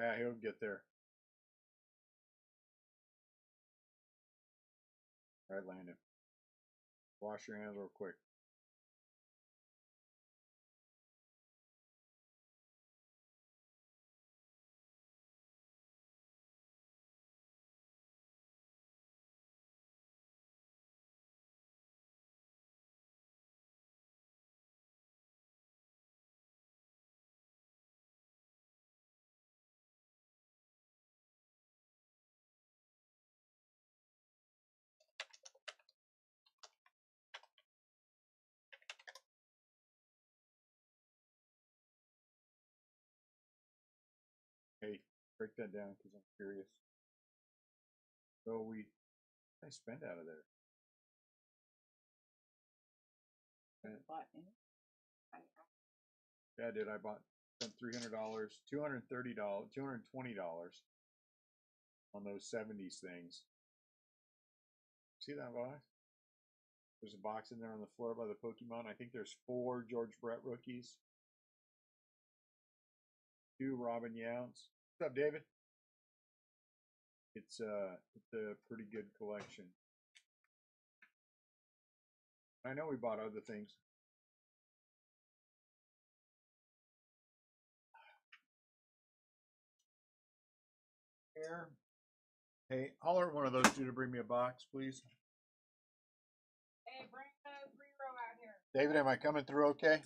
Yeah, he'll get there. All right, Landon. Wash your hands real quick. Hey, break that down because I'm curious. So I spend out of there. Yeah, I did. I spent $300, $230, $220 on those 70s things. See that box? There's a box in there on the floor by the Pokemon. I think there's 4 George Brett rookies, 2 Robin Yount's. What's up, David? It's a pretty good collection. I know we bought other things. Here. Hey, holler at one of those two to bring me a box, please. Hey, bring the 3-row out here. David, am I coming through okay?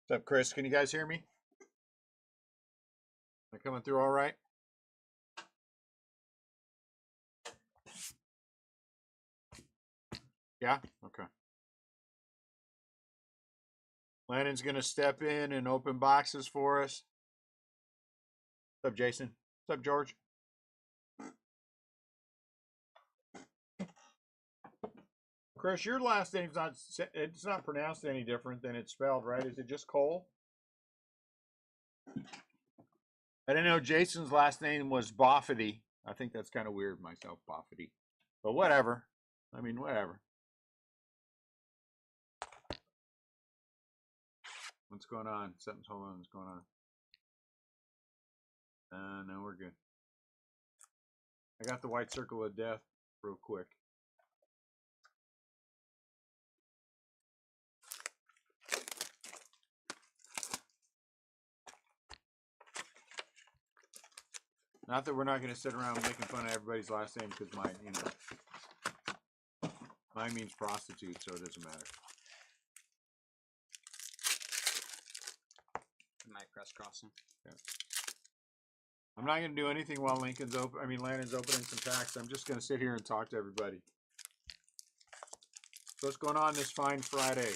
What's up, Chris? Can you guys hear me? Am I coming through all right? Yeah? Okay. Landon's going to step in and open boxes for us. What's up, Jason? What's up, George? Chris, your last name's it's not pronounced any different than it's spelled, right? Is it just Cole? I didn't know Jason's last name was Boffety. I think that's kind of weird myself, Boffety. But whatever. I mean, whatever. What's going on? Something's hold on. What's going on? No, we're good. I got the white circle of death real quick. Not that we're not going to sit around making fun of everybody's last name because mine means prostitute, so it doesn't matter. My crest crossing. Yeah. I'm not going to do anything while Landon's opening some packs. I'm just going to sit here and talk to everybody. So what's going on this fine Friday?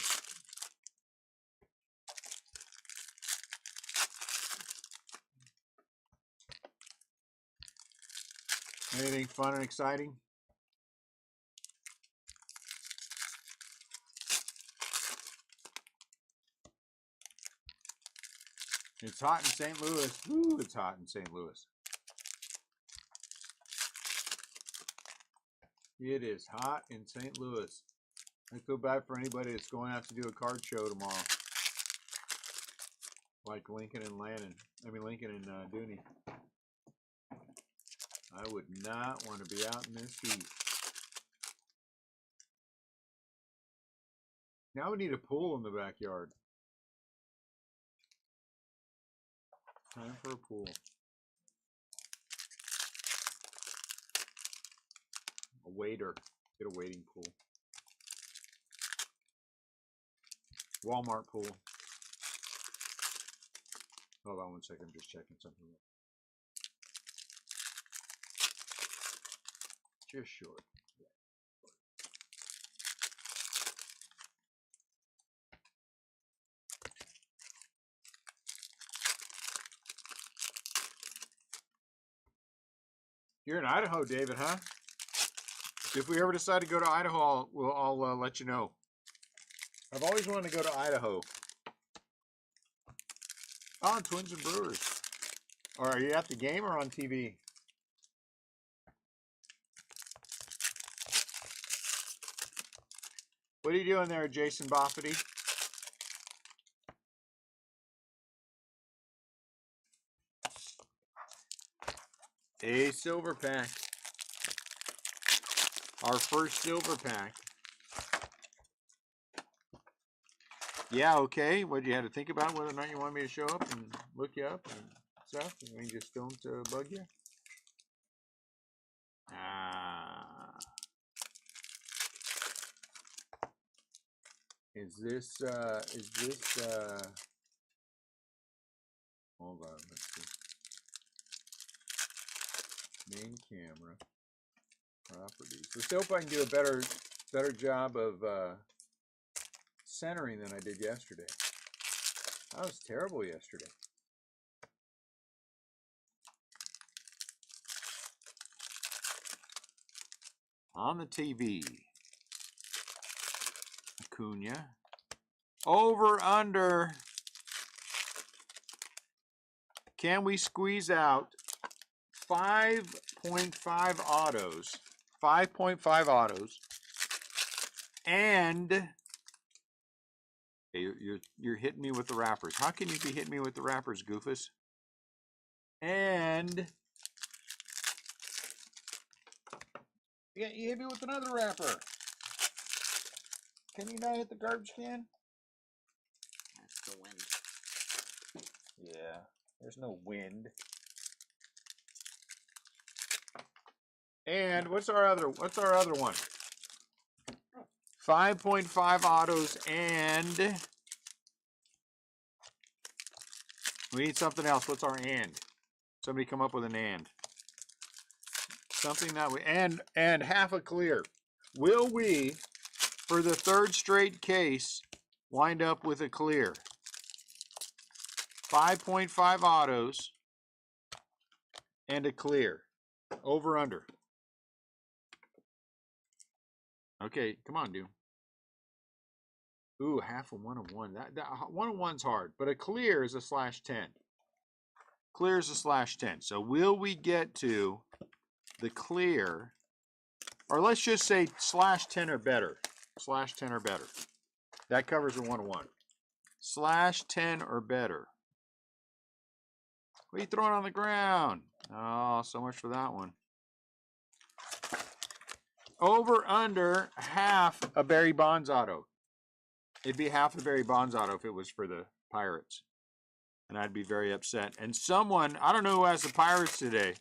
Anything fun and exciting? It's hot in St. Louis. Woo, it's hot in St. Louis. It is hot in St. Louis. I feel bad for anybody that's going out to do a card show tomorrow. Like Lincoln and Lincoln and Dooney. I would not want to be out in this heat. Now we need a pool in the backyard. Time for a pool. A waiter. Get a waiting pool. Walmart pool. Hold on one second. I'm just checking something. Just short. You're in Idaho, David, huh? If we ever decide to go to Idaho, I'll let you know. I've always wanted to go to Idaho. Oh, Twins and Brewers. Or are you at the game or on TV? What are you doing there, Jason Boffety? A silver pack. Our first silver pack. Yeah, okay. What, you had to think about whether or not you want me to show up and look you up and stuff, and we just don't bug you? Is this, hold on, let's see. Main camera, properties. Let's hope I can do a better job of centering than I did yesterday. I was terrible yesterday. On the TV, Acuna. Over, under. Can we squeeze out 5.5 autos? 5.5 autos. And you're hitting me with the wrappers. How can you be hitting me with the wrappers, Goofus? And yeah, you hit me with another wrapper. Can you not hit the garbage can? That's the wind. Yeah, there's no wind. And what's our other one? 5.5 autos, and we need something else. What's our and? Somebody come up with an and. Something that we and half a clear. Will we, for the third straight case, wind up with a clear? 5.5 autos and a clear. Over, under. Okay, come on, dude. Ooh, half a 101. That 101's hard, but a clear is a /10. Clear is a /10. So will we get to the clear, or let's just say /10 or better. /10 or better. That covers a 101. /10 or better. What are you throwing on the ground? Oh, so much for that one. Over, under, half a Barry Bonds auto. It'd be half a Barry Bonds auto if it was for the Pirates. And I'd be very upset. And someone, I don't know who has the Pirates today,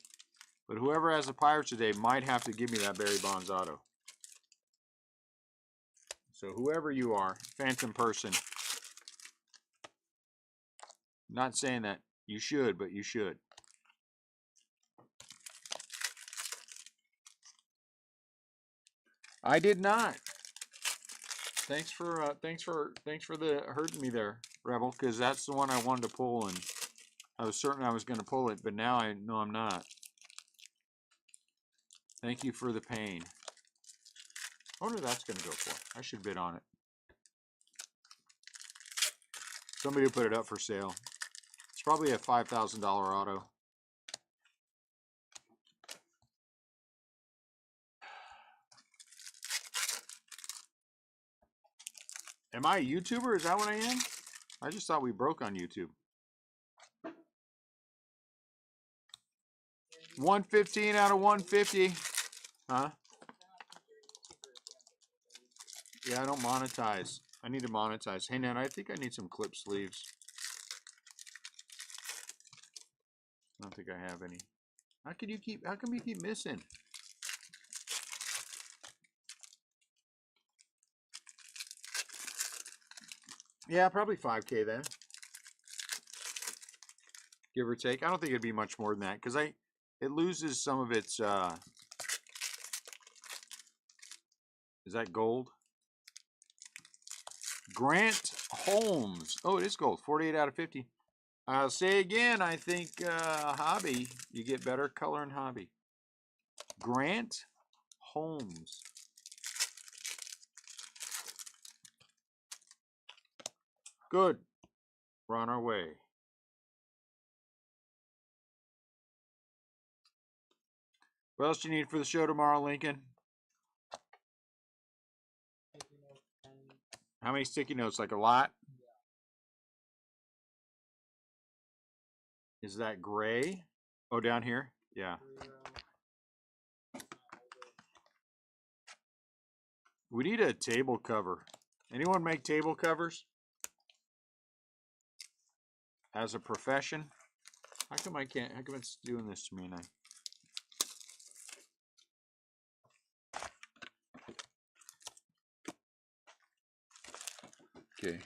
but whoever has the Pirates today might have to give me that Barry Bonds auto. So whoever you are, phantom person. Not saying that you should, but you should. I did not. Thanks for the hurting me there, Rebel, because that's the one I wanted to pull, and I was certain I was going to pull it, but now I know I'm not. Thank you for the pain. I wonder what that's going to go for. I should bid on it. Somebody will put it up for sale. It's probably a $5,000 auto. Am I a YouTuber? Is that what I am? I just thought we broke on YouTube. 115 out of 150. Huh? Yeah, I don't monetize. I need to monetize. Hey, Nan, I think I need some clip sleeves. I don't think I have any. How come you keep missing? Yeah, probably 5K then. Give or take. I don't think it'd be much more than that because it loses some of its is that gold? Grant Holmes. Oh, it is gold. 48 out of 50. I'll say again, I think hobby, you get better color in hobby. Grant Holmes. Good. We're on our way. What else do you need for the show tomorrow, Lincoln? How many sticky notes? Like a lot? Is that gray? Oh, down here? Yeah. We need a table cover. Anyone make table covers? As a profession? How come I can't? How come it's doing this to me now? Okay.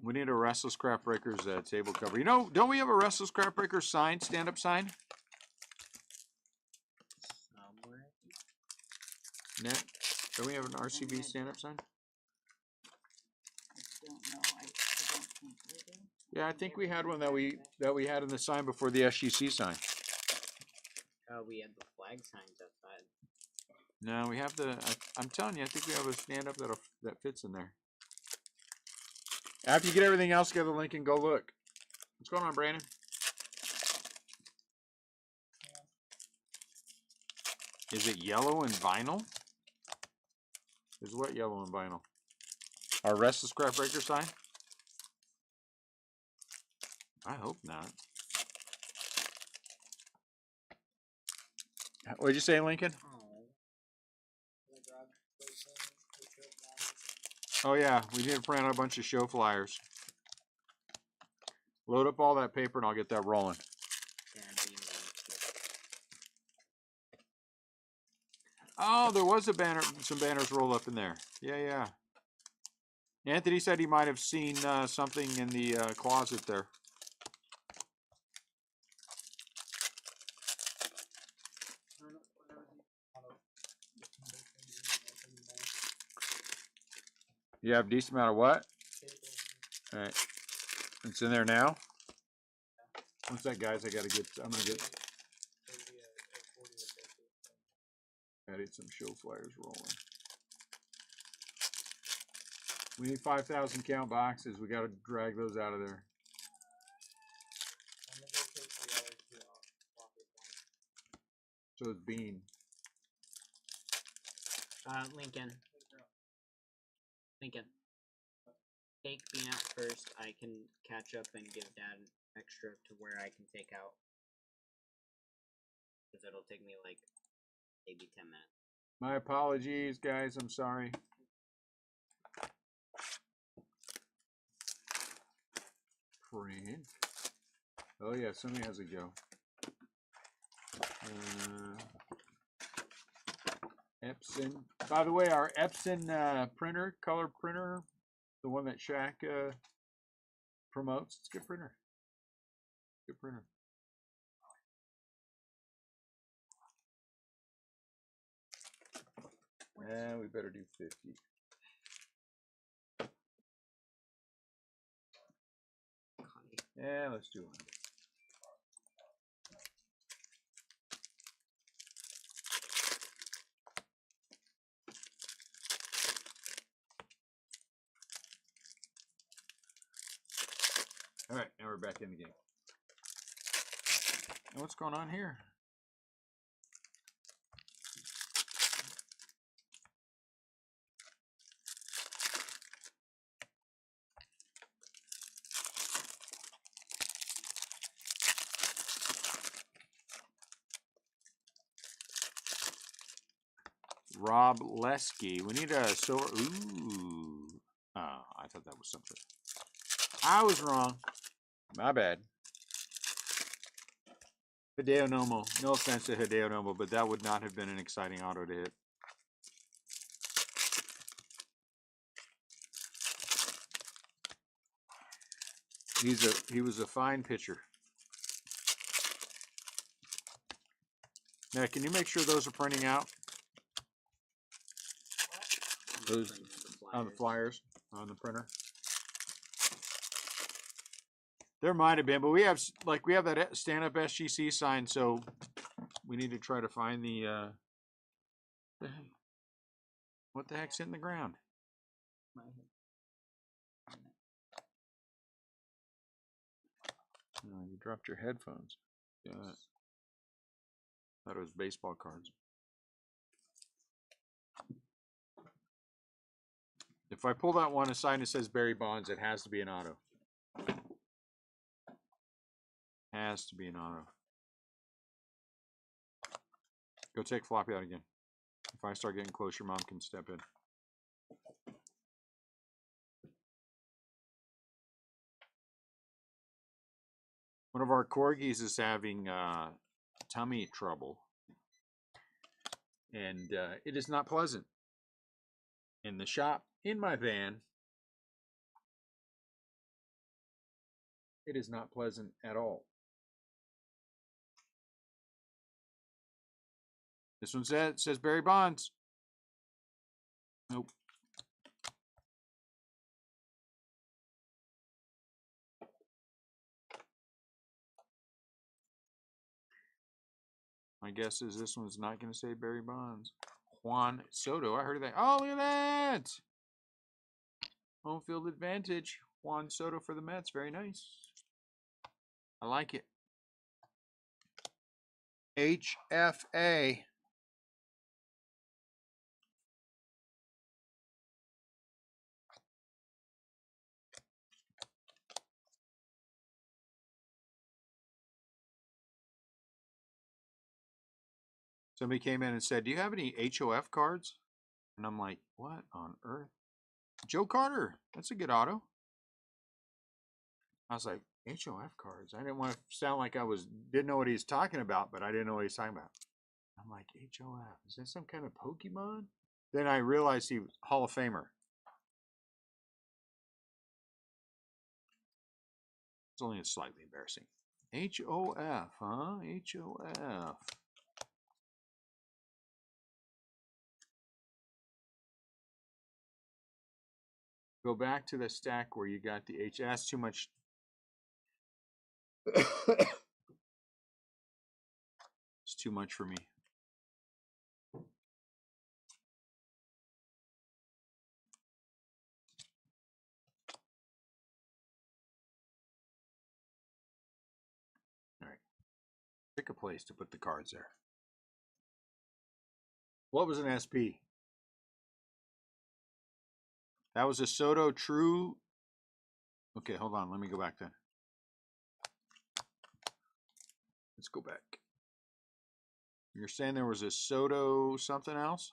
We need a Restlesscraft Breakers table cover. You know, don't we have a Restlesscraft Breakers sign, stand-up sign? Somewhere. Net? Don't we have an RCB stand-up sign? I don't know. I don't think we do. Yeah, I think we had one that we had in the sign before the SGC sign. We had the flag signs outside. No, we have the. I'm telling you, I think we have a stand-up that fits in there. After you get everything else together, Lincoln, go look. What's going on, Brandon? Is it yellow and vinyl? Is what yellow and vinyl? Our Restlesscraft Breaker sign? I hope not. What did you say, Lincoln? Oh yeah, we need to print out a bunch of show flyers. Load up all that paper and I'll get that rolling. Oh, there was a banner, some banners rolled up in there. Yeah, yeah. Anthony said he might have seen something in the closet there. You have a decent amount of what? All right. It's in there now? What's that, guys? I'm going to get... Added some show flyers rolling. We need 5,000 count boxes. We got to drag those out of there. So it's Bean. Lincoln. Take Bean out first. I can catch up and give Dad an extra to where I can take out. Because it'll take me like maybe 10 minutes. My apologies, guys. I'm sorry. Print. Oh yeah, somebody has a go. Epson. By the way, our Epson printer, color printer, the one that Shaq promotes, it's a good printer. Good printer. And we better do 50. Yeah, let's do 100. All right, now we're back in the game. And what's going on here? Rob Lesky. We need a silver. Ooh. Oh, I thought that was something. I was wrong. My bad. Hideo Nomo. No offense to Hideo Nomo, but that would not have been an exciting auto to hit. He was a fine pitcher. Now, can you make sure those are printing out? Those on the flyers on the printer. There might have been, but we have that stand-up SGC sign, so we need to try to find the what the heck's in the ground? My head. Oh, you dropped your headphones. Yeah. Thought it was baseball cards. If I pull that one aside and it says Barry Bonds, it has to be an auto. Has to be an auto. Go take floppy out again. If I start getting close, your mom can step in. One of our corgis is having tummy trouble. And it is not pleasant. In the shop, in my van, it is not pleasant at all. This one says Barry Bonds. Nope. My guess is this one's not going to say Barry Bonds. Juan Soto. I heard of that. Oh, look at that. Home field advantage. Juan Soto for the Mets. Very nice. I like it. HFA. Somebody came in and said, do you have any HOF cards? And I'm like, what on earth? Joe Carter. That's a good auto. I was like, HOF cards? I didn't want to sound like didn't know what he was talking about, but I didn't know what he was talking about. I'm like, HOF? Is that some kind of Pokemon? Then I realized he was Hall of Famer. It's only slightly embarrassing. HOF, huh? HOF. Go back to the stack where you got the H. That's too much. It's too much for me. All right. Pick a place to put the cards there. What was an SP? That was a Soto True. Okay, hold on. Let me go back then. Let's go back. You're saying there was a Soto something else?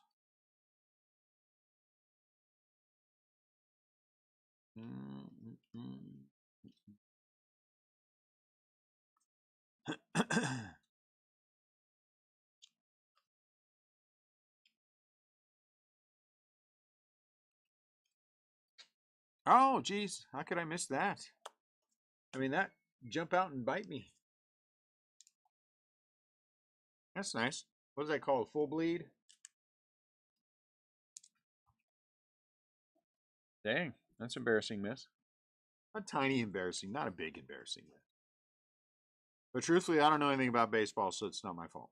Oh, geez. How could I miss that? I mean, that jump out and bite me. That's nice. What is that called? Full bleed? Dang, that's embarrassing miss. A tiny embarrassing, not a big embarrassing miss. But truthfully, I don't know anything about baseball, so it's not my fault.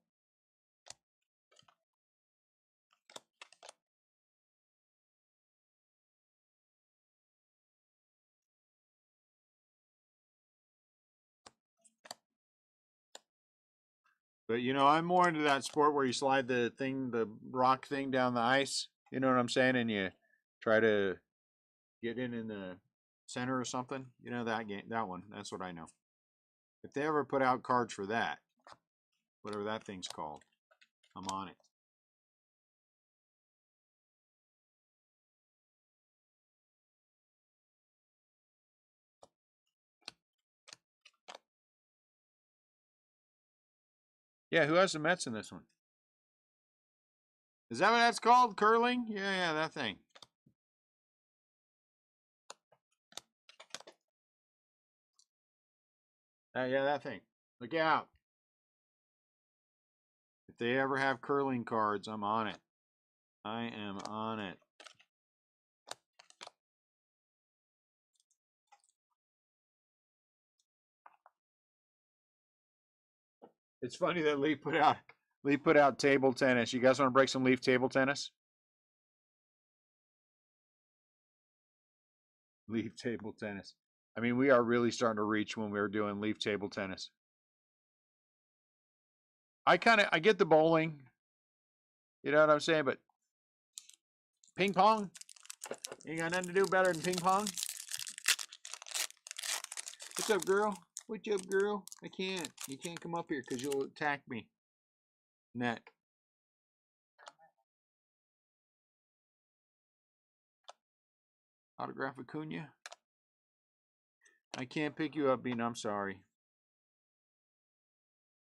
But, you know, I'm more into that sport where you slide the rock thing down the ice. You know what I'm saying? And you try to get in the center or something. You know that game, that one. That's what I know. If they ever put out cards for that, whatever that thing's called, I'm on it. Yeah, who has the Mets in this one? Is that what that's called? Curling? Yeah, that thing. Yeah, that thing. Look out. If they ever have curling cards, I'm on it. I am on it. It's funny that Lee put out table tennis. You guys want to break some Leaf table tennis? Leaf table tennis. I mean, we are really starting to reach when we were doing leaf table tennis. I get the bowling. You know what I'm saying? But ping pong? You ain't got nothing to do better than ping pong? What's up, girl? What's up, girl? I can't. You can't come up here because you'll attack me. Net. Autograph Acuna? I can't pick you up, Bean. I'm sorry.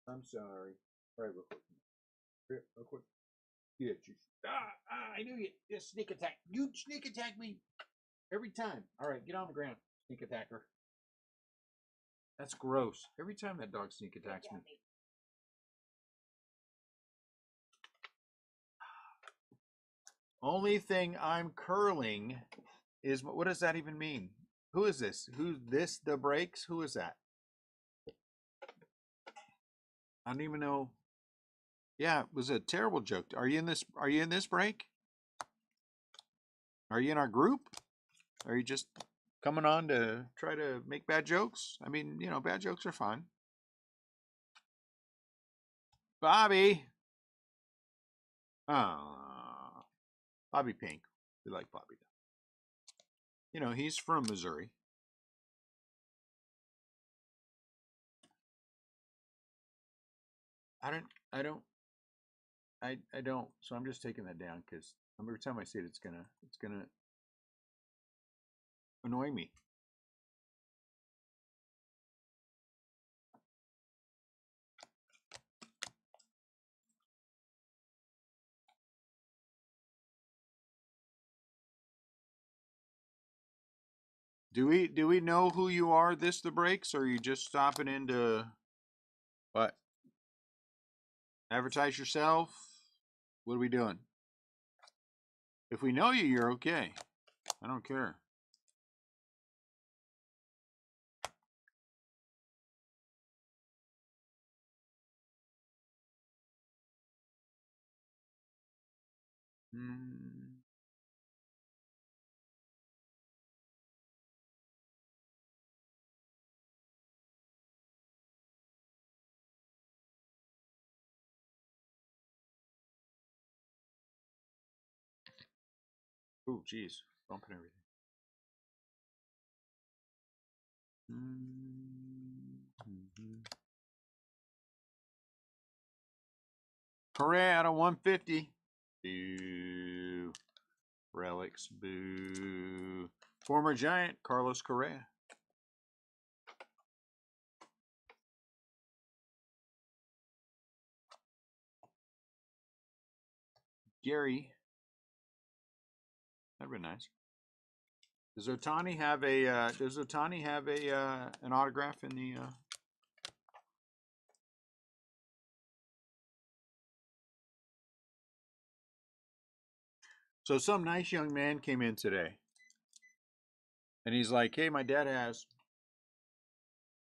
I'm sorry. All right, real quick. Here, real quick. Get you. I knew you. Just sneak attack. You sneak attack me every time. All right, get on the ground, sneak attacker. That's gross. Every time that dog sneak attacks me. Only thing I'm curling is, what does that even mean? Who is this? Who's this? The breaks? Who is that? I don't even know. Yeah, it was a terrible joke. Are you in this? Are you in this break? Are you in our group? Are you just coming on to try to make bad jokes? I mean, you know, bad jokes are fine. Bobby. Bobby Pink. We like Bobby. You know, he's from Missouri. I don't. So I'm just taking that down because every time I see it, it's gonna annoy me. Do we know who you are? This the breaks, or are you just stopping into what? Advertise yourself? What are we doing? If we know you, you're okay. I don't care. Oh, geez, bumping everything. Correa out of 150. Boo. Relics. Boo. Former Giant, Carlos Correa. Gary. That'd be nice. Does Otani have a an autograph in the So some nice young man came in today. And he's like, "Hey, my dad has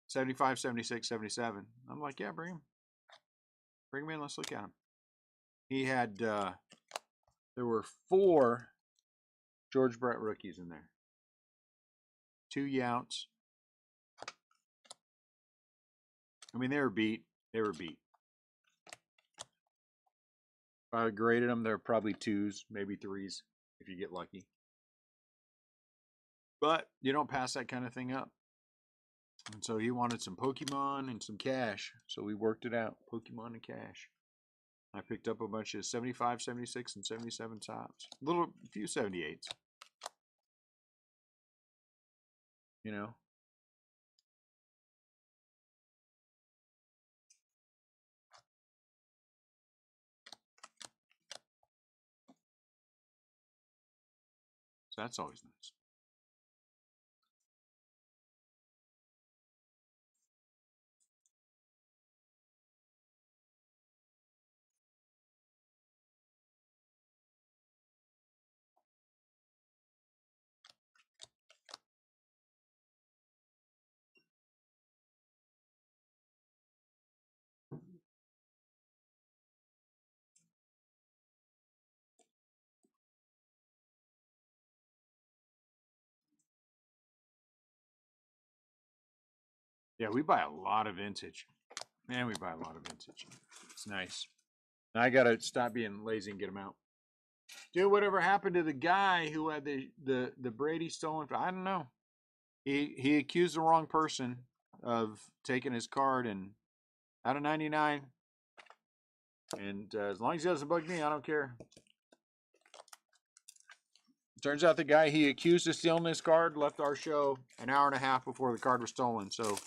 75, 76, 77." I'm like, "Yeah, bring him. Bring him in. Let's look at him." He had there were 4 George Brett rookies in there. 2 Youts. I mean, they were beat. They were beat. If I graded them, they're probably 2s, maybe 3s, if you get lucky. But you don't pass that kind of thing up. And so he wanted some Pokemon and some cash. So we worked it out. Pokemon and cash. I picked up a bunch of 75, 76, and 77 tops. A few 78s. You know? So that's always nice. Yeah, we buy a lot of vintage. Man, we buy a lot of vintage. It's nice. I gotta stop being lazy and get them out. Dude, whatever happened to the guy who had the Brady stolen? I don't know. He accused the wrong person of taking his card and out of 99. And as long as he doesn't bug me, I don't care. Turns out the guy he accused of stealing his card left our show an hour and a half before the card was stolen. So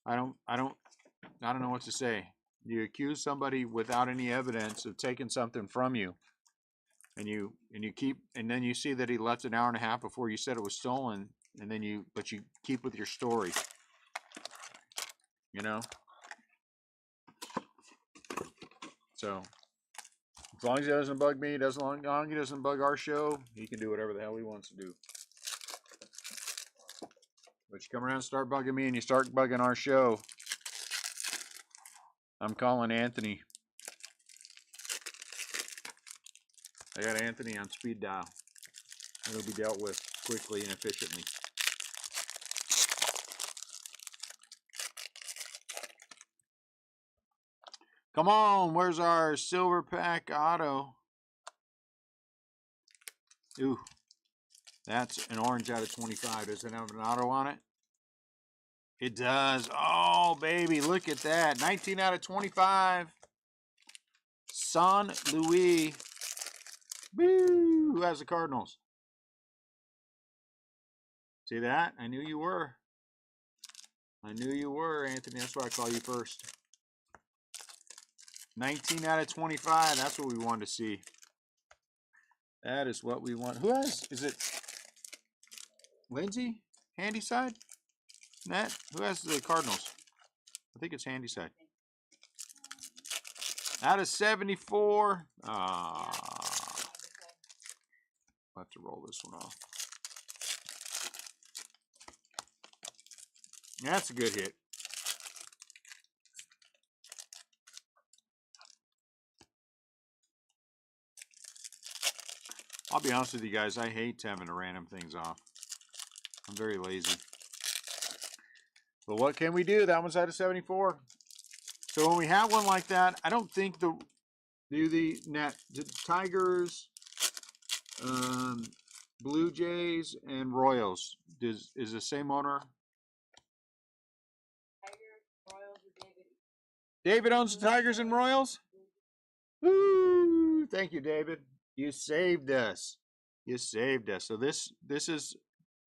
I don't know what to say. You accuse somebody without any evidence of taking something from you, and then you see that he left an hour and a half before you said it was stolen, and then you keep with your story. You know? So as long as he doesn't bug me, as long as he doesn't bug our show, he can do whatever the hell he wants to do. But you come around and start bugging me and you start bugging our show, I'm calling Anthony. I got Anthony on speed dial. It'll be dealt with quickly and efficiently. Come on, where's our silver pack auto? Ooh, that's an orange out of 25. Does it have an auto on it? It does. Oh, baby, look at that. 19 out of 25. San Luis. Woo! Who has the Cardinals? See that? I knew you were. I knew you were, Anthony. That's why I call you first. 19 out of 25. That's what we wanted to see. That is what we want. Who has? Is it Lindsay? Handy side? Nat? Who has the Cardinals? I think it's handy side. Out of 74. I'll have to roll this one off. That's a good hit. I'll be honest with you guys, I hate having to random things off. I'm very lazy. But what can we do? That one's out of 74. So when we have one like that, I don't think the Tigers, Blue Jays, and Royals is the same owner. Tigers, Royals, or David. David owns the Tigers and Royals? Woo! Thank you, David. You saved us. You saved us. So this is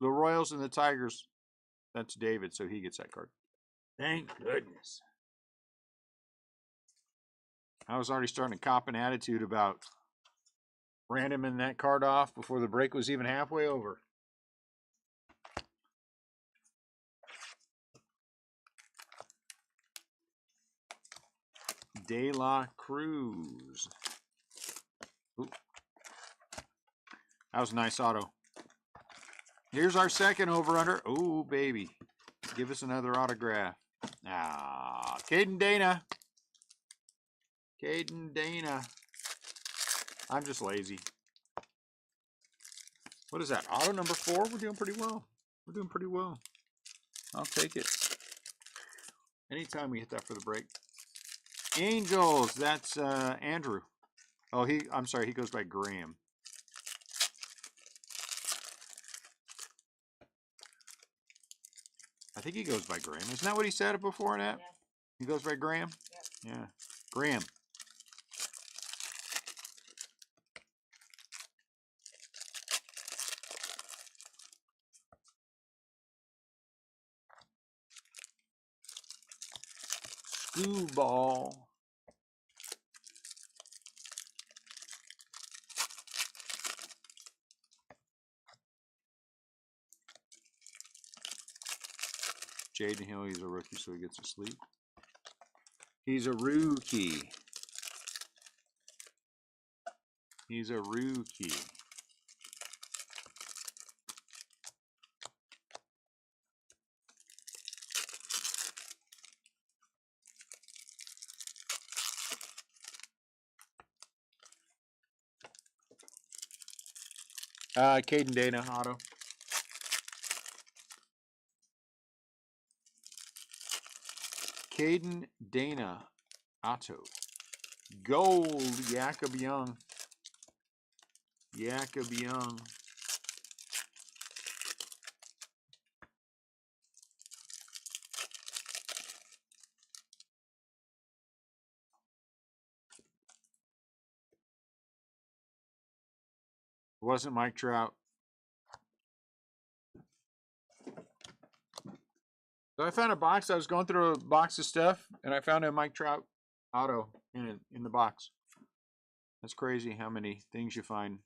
the Royals and the Tigers. That's David, so he gets that card. Thank goodness. I was already starting to cop an attitude about randoming that card off before the break was even halfway over. De La Cruz. Ooh. That was a nice auto. Here's our second over-under. Oh, baby. Give us another autograph. Ah, Caden Dana. Caden Dana. I'm just lazy. What is that? Auto number 4? We're doing pretty well. We're doing pretty well. I'll take it. Anytime we hit that for the break. Angels. That's Andrew. Oh, I'm sorry. He goes by Graham. I think he goes by Graham. Isn't that what he said before that? Yeah. He goes by Graham? Yep. Yeah. Graham. Screwball. Jaden Hill, he's a rookie, so he gets to sleep. He's a rookie. He's a rookie. Caden Dana, auto. Caden Dana Otto. Gold Jakob Young. Jakob Young. It wasn't Mike Trout. So I found a box. I was going through a box of stuff, and I found a Mike Trout auto in the box. That's crazy how many things you find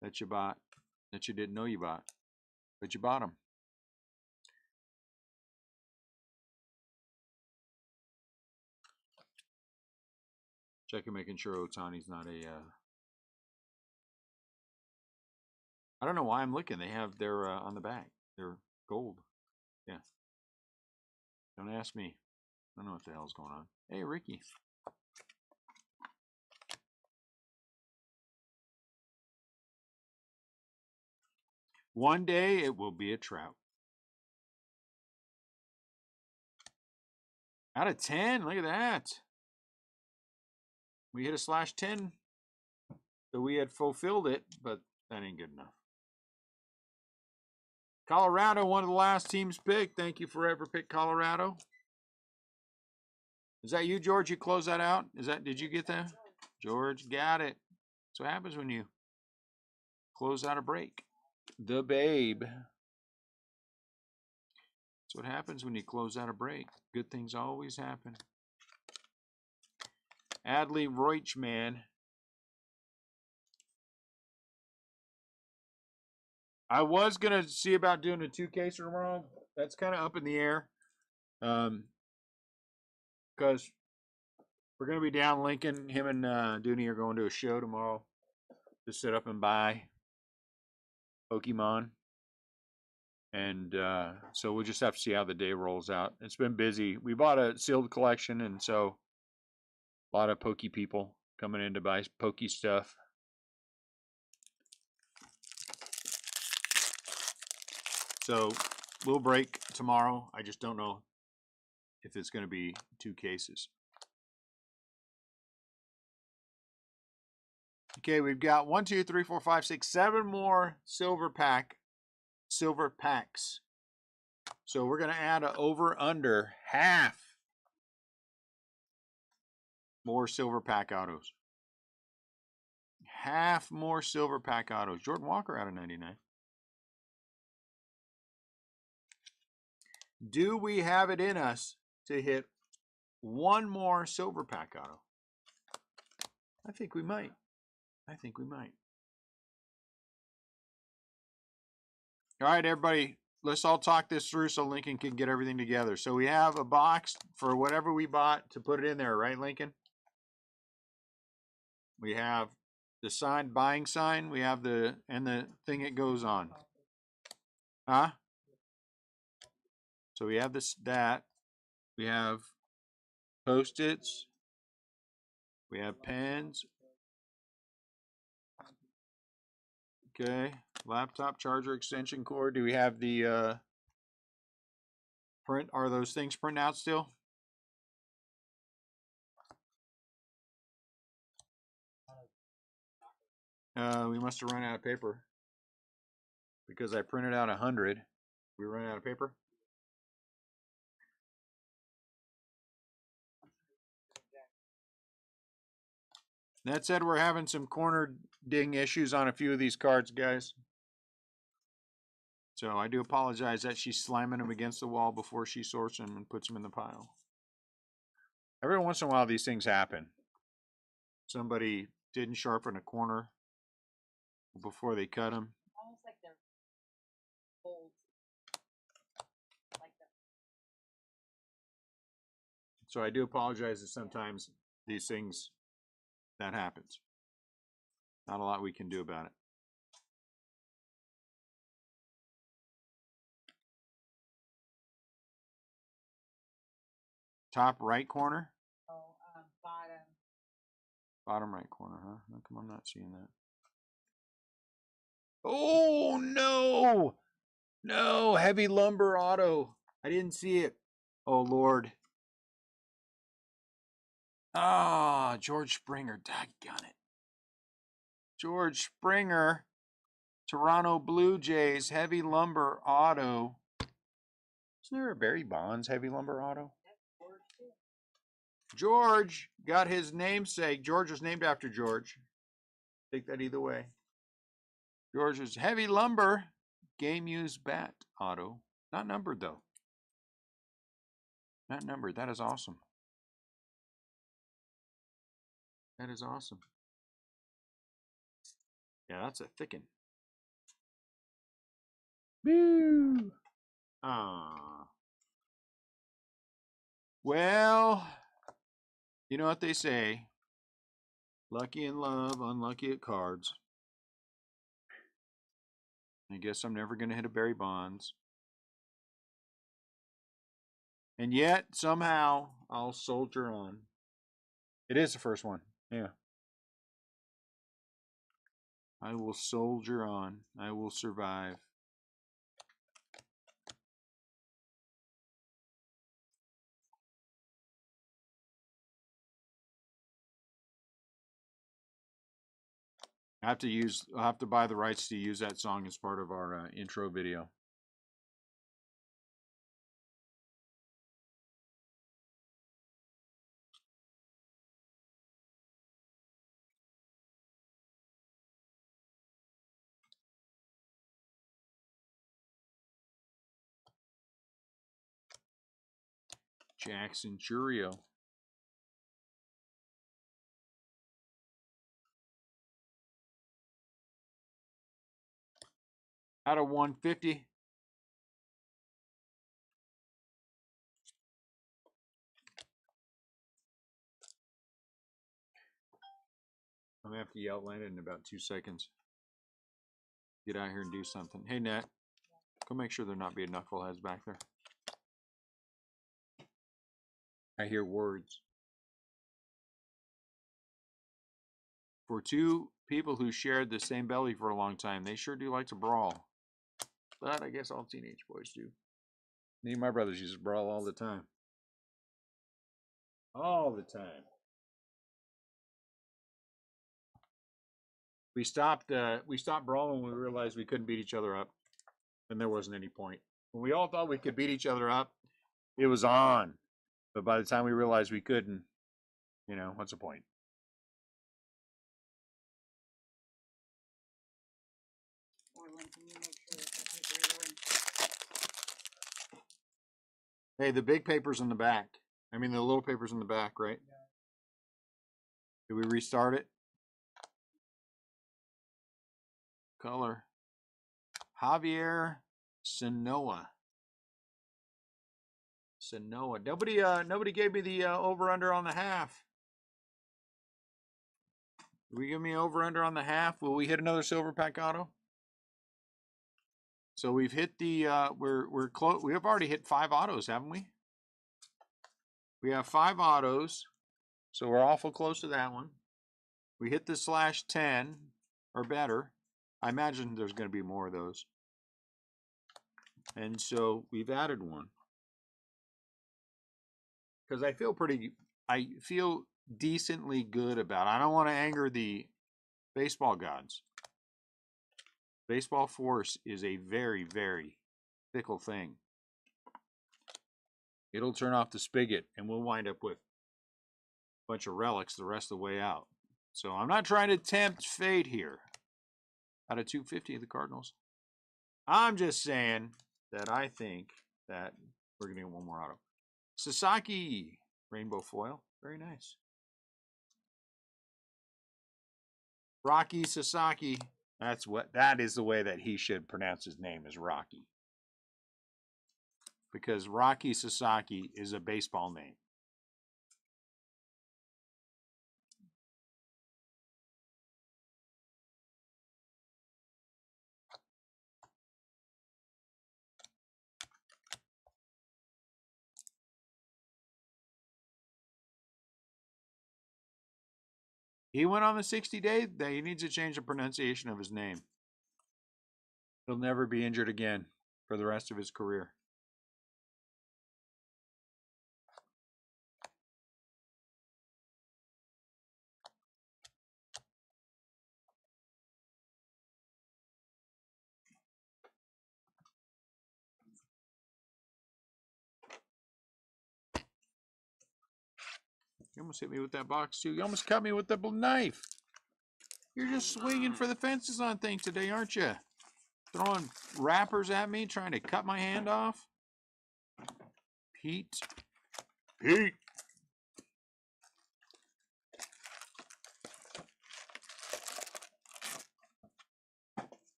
that you bought that you didn't know you bought, but you bought them. Checking, making sure Otani's not a. I don't know why I'm looking. They have their on the back. They're gold. Yeah. Don't ask me. I don't know what the hell's going on. Hey, Ricky. One day it will be a Trout. Out of 10. Look at that. We hit a /10. So we had fulfilled it, but that ain't good enough. Colorado, one of the last teams picked. Thank you, Forever Pick Colorado. Is that you, George? You close that out? Did you get that? George, got it. That's what happens when you close out a break. The Babe. That's what happens when you close out a break. Good things always happen. Adley Reuchman. I was going to see about doing a 2-caser tomorrow. That's kind of up in the air. Because we're going to be down Lincoln. Him and Dooney are going to a show tomorrow to sit up and buy Pokemon. And so we'll just have to see how the day rolls out. It's been busy. We bought a sealed collection, and so a lot of Poke people coming in to buy Poke stuff. So we'll break tomorrow. I just don't know if it's going to be 2 cases. Okay, we've got 1, 2, 3, 4, 5, 6, 7 more silver packs. So we're going to add a over/under half more silver pack autos. Half more silver pack autos. Jordan Walker out of 99. Do we have it in us to hit one more silver pack auto? I think we might. All right, everybody, let's all talk this through so Lincoln can get everything together. So we have a box for whatever we bought to put it in there, right, Lincoln? We have the signed buying sign. We have the thing it goes on. Huh? So we have that. We have Post-its. We have pens. Okay. Laptop charger extension cord. Do we have the print? Are those things printed out still? We must have run out of paper because I printed out 100. We ran out of paper. That said, we're having some corner ding issues on a few of these cards, guys. So I do apologize that she's slamming them against the wall before she sorts them and puts them in the pile. Every once in a while, these things happen. Somebody didn't sharpen a corner before they cut them. Almost like they're folds. Like that. So I do apologize that sometimes these things, that happens. Not a lot we can do about it. Top right corner? Oh, bottom. Bottom right corner, huh? How come I'm not seeing that? Oh, no! No, heavy lumber auto. I didn't see it. Oh, Lord. Ah, George Springer. Daggone it. George Springer. Toronto Blue Jays heavy lumber auto. Isn't there a Barry Bonds heavy lumber auto? George got his namesake. George was named after George. Take that either way. George's heavy lumber game used bat auto. Not numbered though. Not numbered. That is awesome. That is awesome. Yeah, that's a thickin'. Boo! Ah. Well, you know what they say. Lucky in love, unlucky at cards. I guess I'm never going to hit a Barry Bonds. And yet, somehow, I'll soldier on. It is the first one. Yeah. I will soldier on. I will survive. I'll have to buy the rights to use that song as part of our intro video. Jackson Churio. Out of 150. I'm going to have to yell at it in about 2 seconds. Get out here and do something. Hey, Nat. Go make sure there not be knuckleheads back there. I hear words. For two people who shared the same belly for a long time, they sure do like to brawl. But I guess all teenage boys do. Me and my brothers used to brawl all the time. All the time. We stopped brawling when we realized we couldn't beat each other up. And there wasn't any point. When we all thought we could beat each other up, it was on. But by the time we realized we couldn't, you know, what's the point? Hey, the big paper's in the back. I mean, the little paper's in the back, right? Yeah. Did we restart it? Color. Javier Sanoa. Sanoa. Nobody gave me the over-under on the half. Will we give me over-under on the half? Will we hit another silver pack auto? So we've hit the we're close. We have already hit 5 autos, haven't we? We have 5 autos, so we're awful close to that one. We hit the /10 or better. I imagine there's going to be more of those, and so we've added one because I feel decently good about it. I don't want to anger the baseball gods. Baseball force is a very, very fickle thing. It'll turn off the spigot, and we'll wind up with a bunch of relics the rest of the way out. So I'm not trying to tempt fate here. Out of 250 of the Cardinals. I'm just saying that I think that we're going to get one more auto. Sasaki, rainbow foil. Very nice. Rocky Sasaki. That is the way that he should pronounce his name, is Rocky. Because Rocky Sasaki is a baseball name. He went on the 60-day. He needs to change the pronunciation of his name. He'll never be injured again for the rest of his career. You almost hit me with that box, too. You almost cut me with the knife. You're just swinging for the fences on things today, aren't you? Throwing wrappers at me, trying to cut my hand off. Pete. Pete.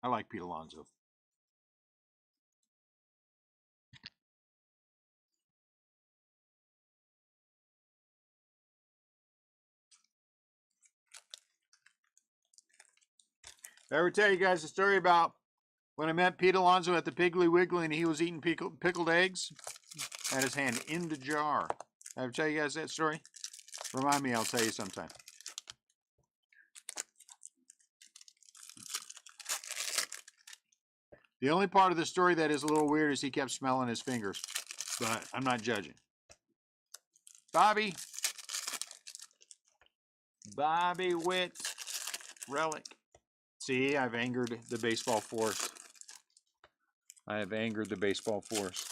I like Pete Alonso. Did I ever tell you guys a story about when I met Pete Alonso at the Piggly Wiggly and he was eating pickled eggs? Had his hand in the jar. Did I ever tell you guys that story? Remind me, I'll tell you sometime. The only part of the story that is a little weird is he kept smelling his fingers. But I'm not judging. Bobby. Bobby Witt. Relic. See, I've angered the baseball force. I have angered the baseball force.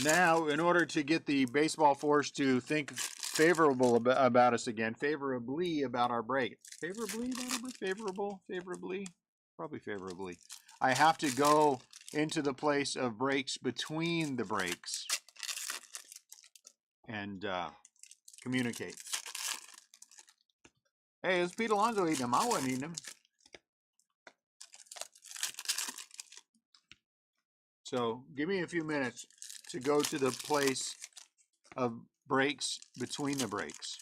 Now, in order to get the baseball force to think favorably about us again, favorably about our break. Favorably about our break? Favorably? Probably favorably. I have to go into the place of breaks between the breaks and communicate. Hey, it's Pete Alonso eating them. I wasn't eating them. So give me a few minutes to go to the place of breaks between the breaks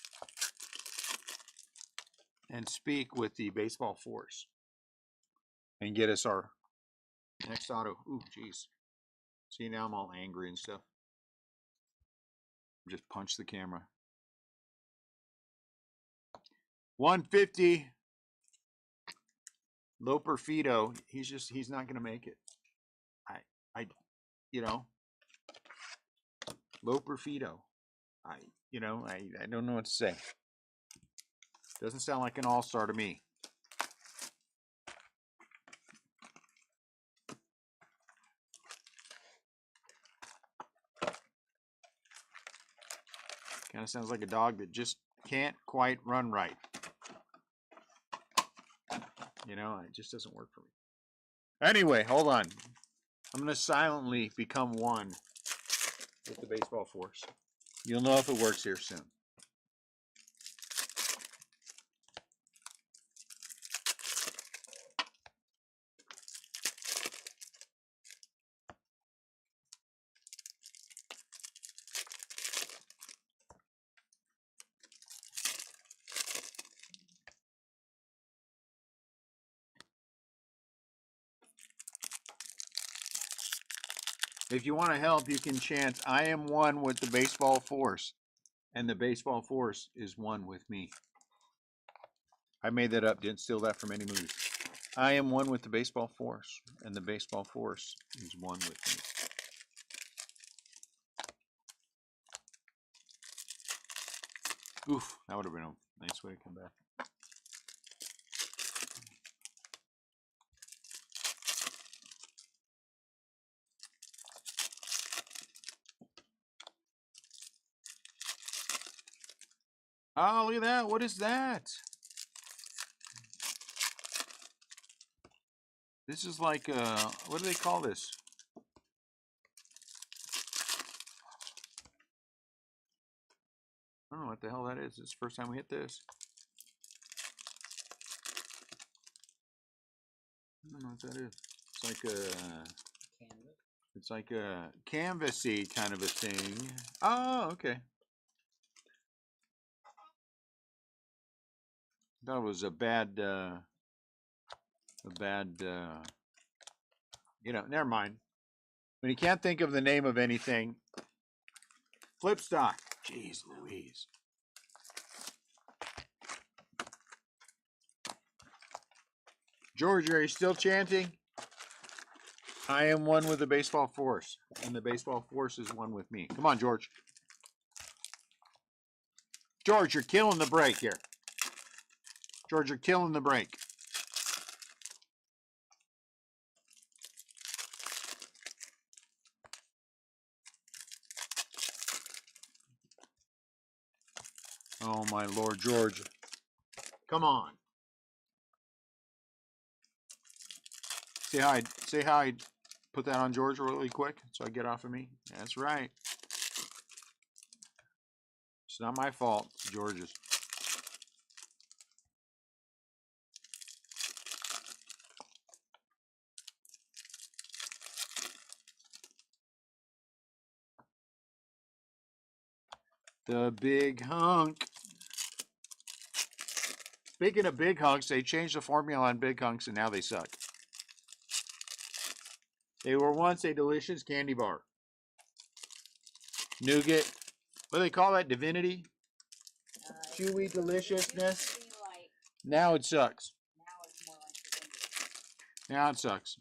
and speak with the baseball force and get us our next auto. Ooh, jeez. See, now I'm all angry and stuff. Just punch the camera. 150. Loper Fido. He's not going to make it. You know, Loper Fido. I don't know what to say. Doesn't sound like an all-star to me. Kind of sounds like a dog that just can't quite run right. You know, it just doesn't work for me. Anyway, hold on. I'm going to silently become one with the baseball force. You'll know if it works here soon. If you want to help, you can chant, I am one with the baseball force, and the baseball force is one with me. I made that up, didn't steal that from any movie. I am one with the baseball force, and the baseball force is one with me. Oof, that would have been a nice way to come back. Oh, look at that. What is that? This is like, what do they call this? I don't know what the hell that is. It's the first time we hit this. I don't know what that is. It's like a canvas. It's like a canvasy kind of a thing. Oh, okay. That was a bad, never mind. When you can't think of the name of anything, flipstock. Jeez Louise. George, are you still chanting? I am one with the baseball force, and the baseball force is one with me. Come on, George. George, you're killing the break here. George, you're killing the break. Oh my Lord, George. Come on. See how I put that on George really quick so I get off of me? That's right. It's not my fault, it's George's. The big hunk. Speaking of big hunks, they changed the formula on big hunks and now they suck. They were once a delicious candy bar. Nougat. What do they call that? Divinity? Chewy deliciousness. Like, Now it sucks. now it's more like the Now it sucks.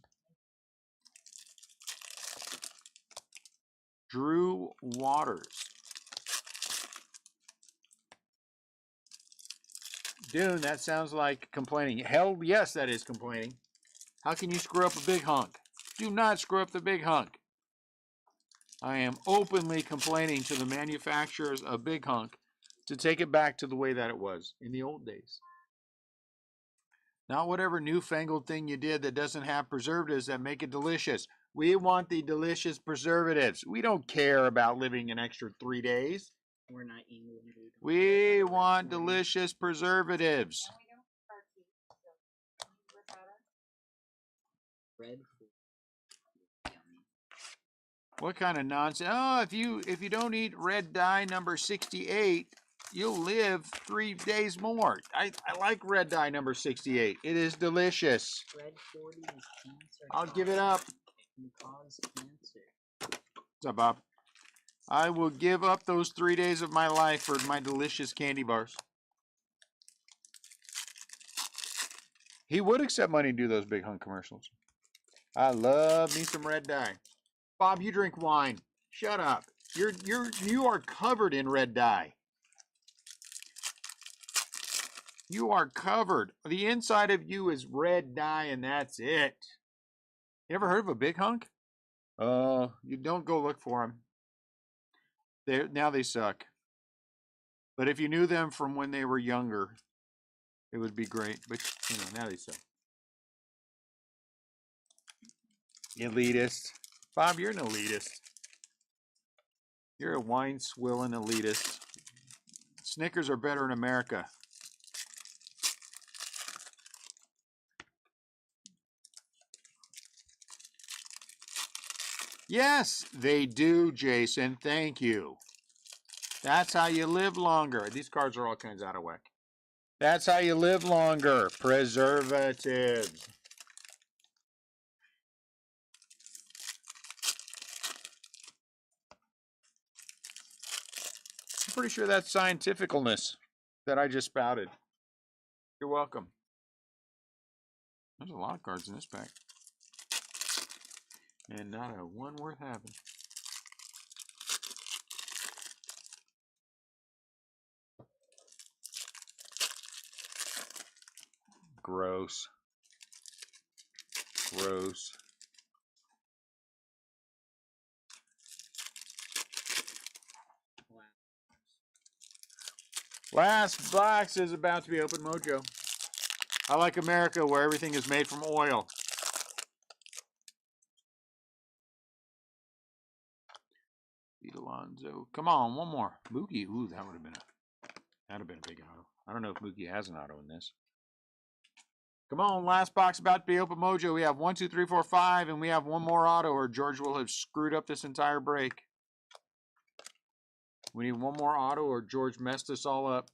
Drew Waters. Dune, that sounds like complaining. Hell yes, that is complaining. How can you screw up a big hunk? Do not screw up the big hunk. I am openly complaining to the manufacturers of Big Hunk to take it back to the way that it was in the old days. Not whatever newfangled thing you did that doesn't have preservatives that make it delicious. We want the delicious preservatives. We don't care about living an extra 3 days. We're not England, dude. We want delicious preservatives. And we don't start to so without us. Red. What kind of nonsense? Oh, if you don't eat red dye number 68, you'll live 3 days more. I like red dye number 68. It is delicious. Red 40 is cancer. I'll give it up. It can cause cancer. What's up, Bob? I will give up those 3 days of my life for my delicious candy bars. He would accept money to do those big hunk commercials. I love me some red dye. Bob, you drink wine. Shut up. You are covered in red dye. You are covered. The inside of you is red dye, and that's it. You ever heard of a big hunk? Oh, you don't go look for them. Now they suck. But if you knew them from when they were younger, it would be great. But now they suck. Elitist. Bob, you're an elitist. You're a wine swilling elitist. Snickers are better in America. Yes, they do, Jason. Thank you. That's how you live longer. These cards are all kinds out of whack. That's how you live longer. Preservatives. I'm pretty sure that's scientificalness that I just spouted. You're welcome. There's a lot of cards in this pack. And not a one worth having. Gross. Gross. Last box is about to be open, Mojo. I like America where everything is made from oil. Pete Alonso. Come on, one more. Mookie. Ooh, that would have been a big auto. I don't know if Mookie has an auto in this. Come on, last box about to be open, Mojo. We have 1, 2, 3, 4, 5, and we have one more auto, or George will have screwed up this entire break. We need one more auto, or George messed us all up.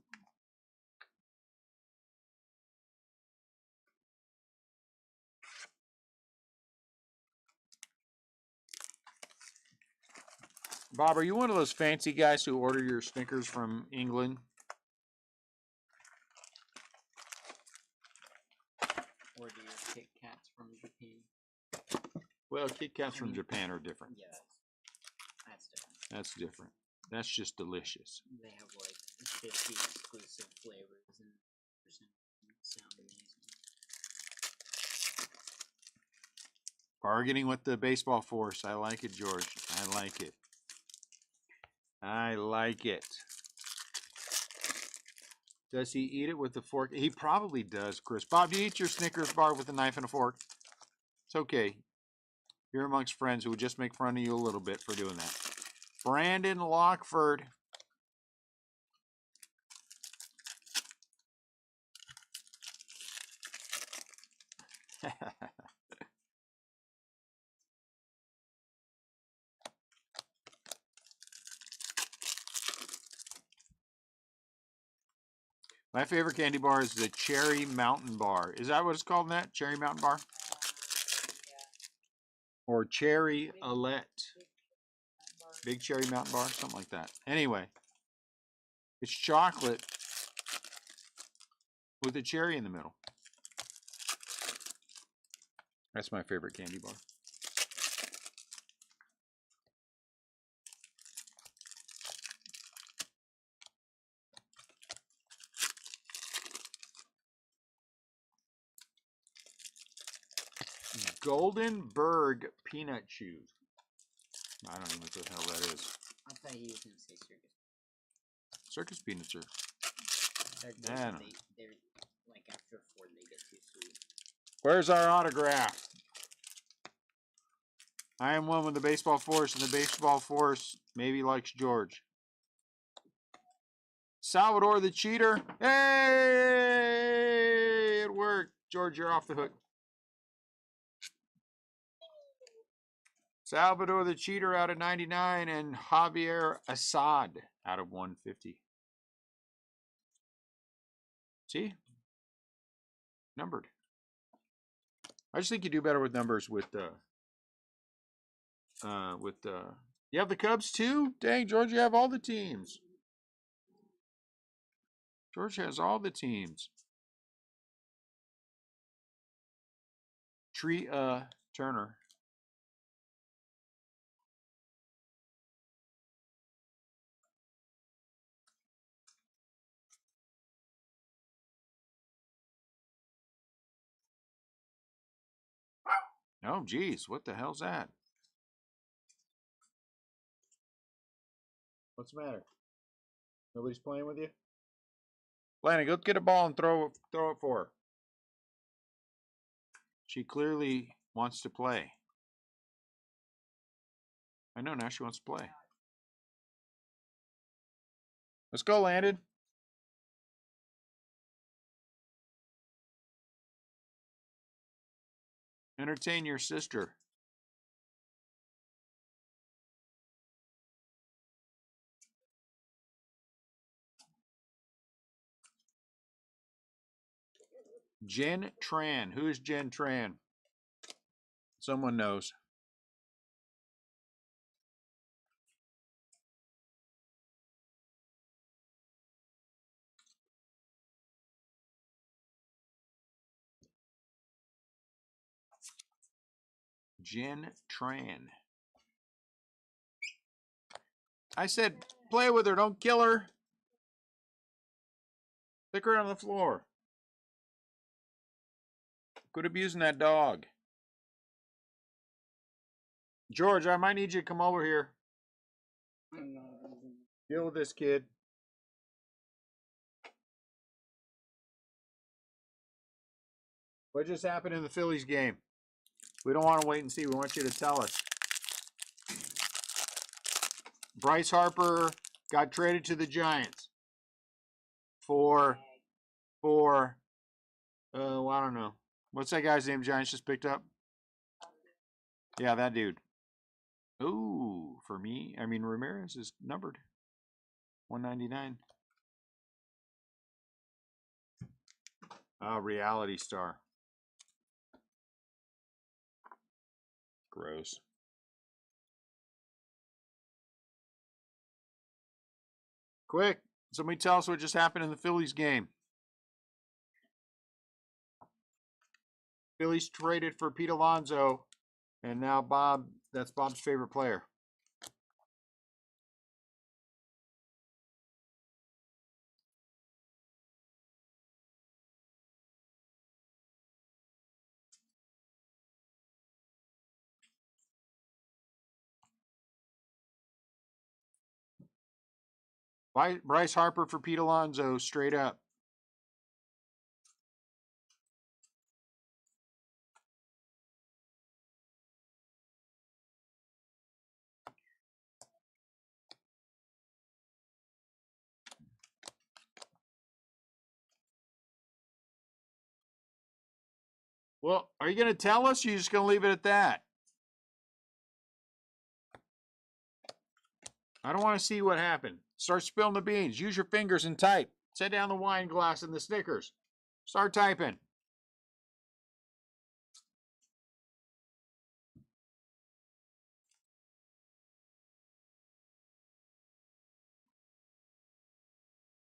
Bob, are you one of those fancy guys who order your Snickers from England? Or do your Kit Kats from Japan? Well, Kit Kats from Japan are different. Yeah, that's different. That's different. That's just delicious. They have like 50 exclusive flavors and Sound amazing. Bargaining with the baseball force. I like it, George. I like it. I like it. Does he eat it with a fork? He probably does, Chris. Bob, do you eat your Snickers bar with a knife and a fork? It's okay. You're amongst friends who would just make fun of you a little bit for doing that. Brandon Lockford. My favorite candy bar is the Cherry Mountain Bar. Is that what it's called, Nat? Cherry Mountain Bar? Or Cherry Alette. Big Cherry Mountain Bar, something like that. Anyway, it's chocolate with a cherry in the middle. That's my favorite candy bar. Goldenberg Peanut Chews. I don't even know what the hell that is. I thought you were going to say circus. Circus peanuts are. They're like after 4 they get too sweet. Where's our autograph? I am one with the baseball force, and the baseball force maybe likes George. Salvador the Cheater. Hey, it worked. George, you're off the hook. Salvador the Cheater out of 99 and Javier Assad out of 150. See? Numbered. I just think you do better with numbers with you have the Cubs too? Dang, George, you have all the teams. George has all the teams. Turner. Oh, geez, what the hell's that? What's the matter? Nobody's playing with you? Lanny, go get a ball and throw it for her. She clearly wants to play. I know, now she wants to play. Let's go, Landon. Entertain your sister. Jen Tran. Who is Jen Tran? Someone knows. Jen Tran. I said play with her, don't kill her. Stick her on the floor. Quit abusing that dog. George, I might need you to come over here. Deal with this kid. What just happened in the Phillies game? We don't want to wait and see. We want you to tell us. Bryce Harper got traded to the Giants for I don't know. What's that guy's name Giants just picked up? Yeah, that dude. Ooh, for me, I mean, Ramirez is numbered. 199. Reality Star. Gross. Quick, somebody tell us what just happened in the Phillies game. Phillies traded for Pete Alonso, and now that's Bob's favorite player. Bryce Harper for Pete Alonso, straight up. Well, are you going to tell us, or are you just going to leave it at that? I don't want to see what happened. Start spilling the beans. Use your fingers and type. Set down the wine glass and the Snickers. Start typing.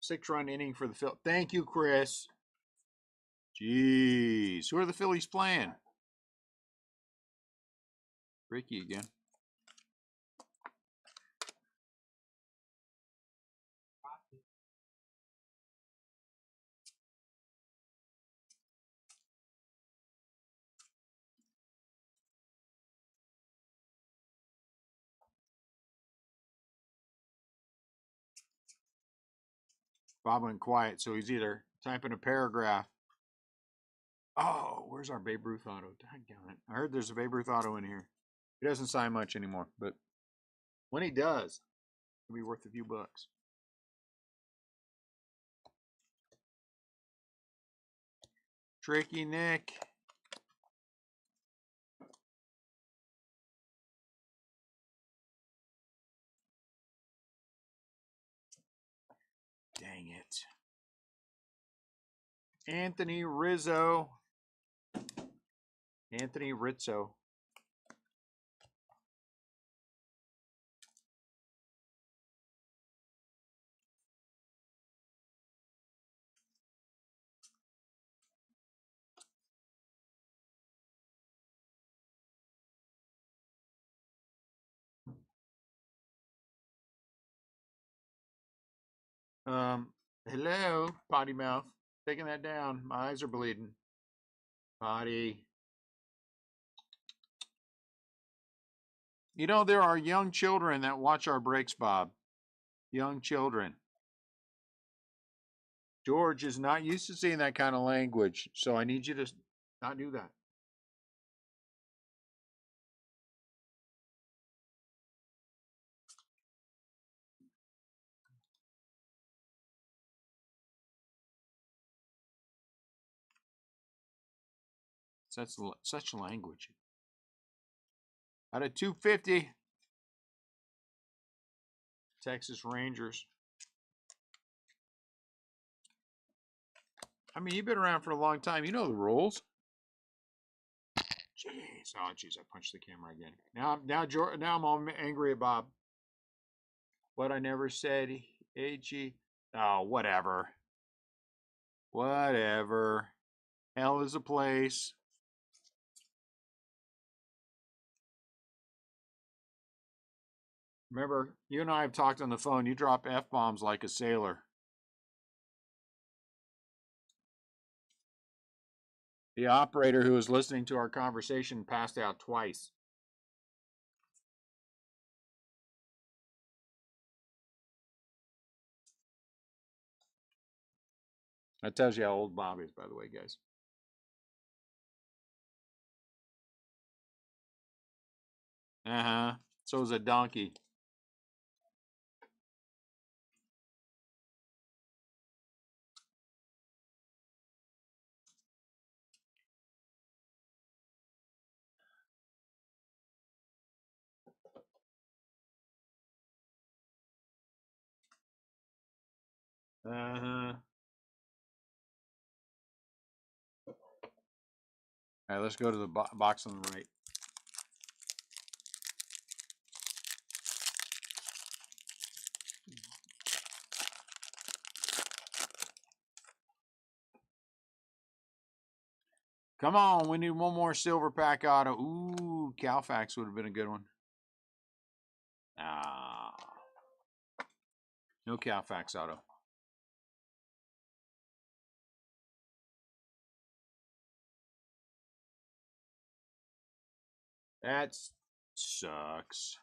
Six-run inning for the Phillies. Thank you, Chris. Jeez. Who are the Phillies playing? Ricky again. Bob went quiet, so he's either typing a paragraph. Oh, where's our Babe Ruth auto? Doggone it. I heard there's a Babe Ruth auto in here. He doesn't sign much anymore, but when he does, it'll be worth a few bucks. Tricky Nick. Dang it. Anthony Rizzo. Anthony Rizzo. Hello, potty mouth. Taking that down. My eyes are bleeding. Potty. You know, there are young children that watch our breaks, Bob. Young children. George is not used to seeing that kind of language, so I need you to not do that. Such language. Out of 250, Texas Rangers. I mean, you've been around for a long time. You know the rules. Jeez, oh jeez, I punched the camera again. Now I'm all angry at Bob. What I never said, AG. Oh, whatever. Whatever. Hell is a place. Remember, you and I have talked on the phone. You drop F-bombs like a sailor. The operator who was listening to our conversation passed out twice. That tells you how old Bob is, by the way, guys. Uh-huh. So is a donkey. Uh-huh. All right, let's go to the box on the right. Come on, we need one more silver pack auto. Ooh, Calfax would have been a good one. Ah. No Calfax auto. That sucks.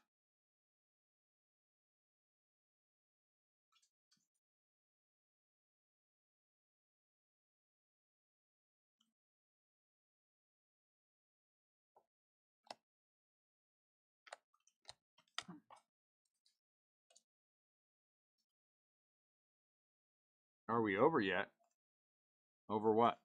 Are we over yet? Over what?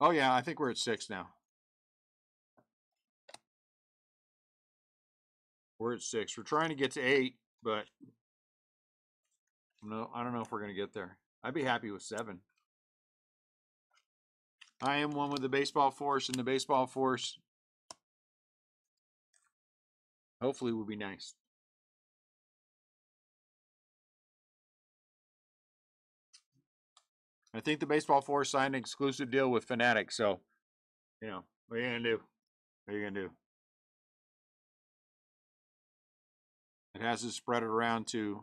Oh yeah, I think we're at 6 now. We're at 6. We're trying to get to 8, but no, I don't know if we're going to get there. I'd be happy with 7. I am one with the baseball force, and the baseball force hopefully will be nice. I think the baseball force signed an exclusive deal with Fanatics, so, you know, what are you going to do? What are you going to do? It has to spread it around to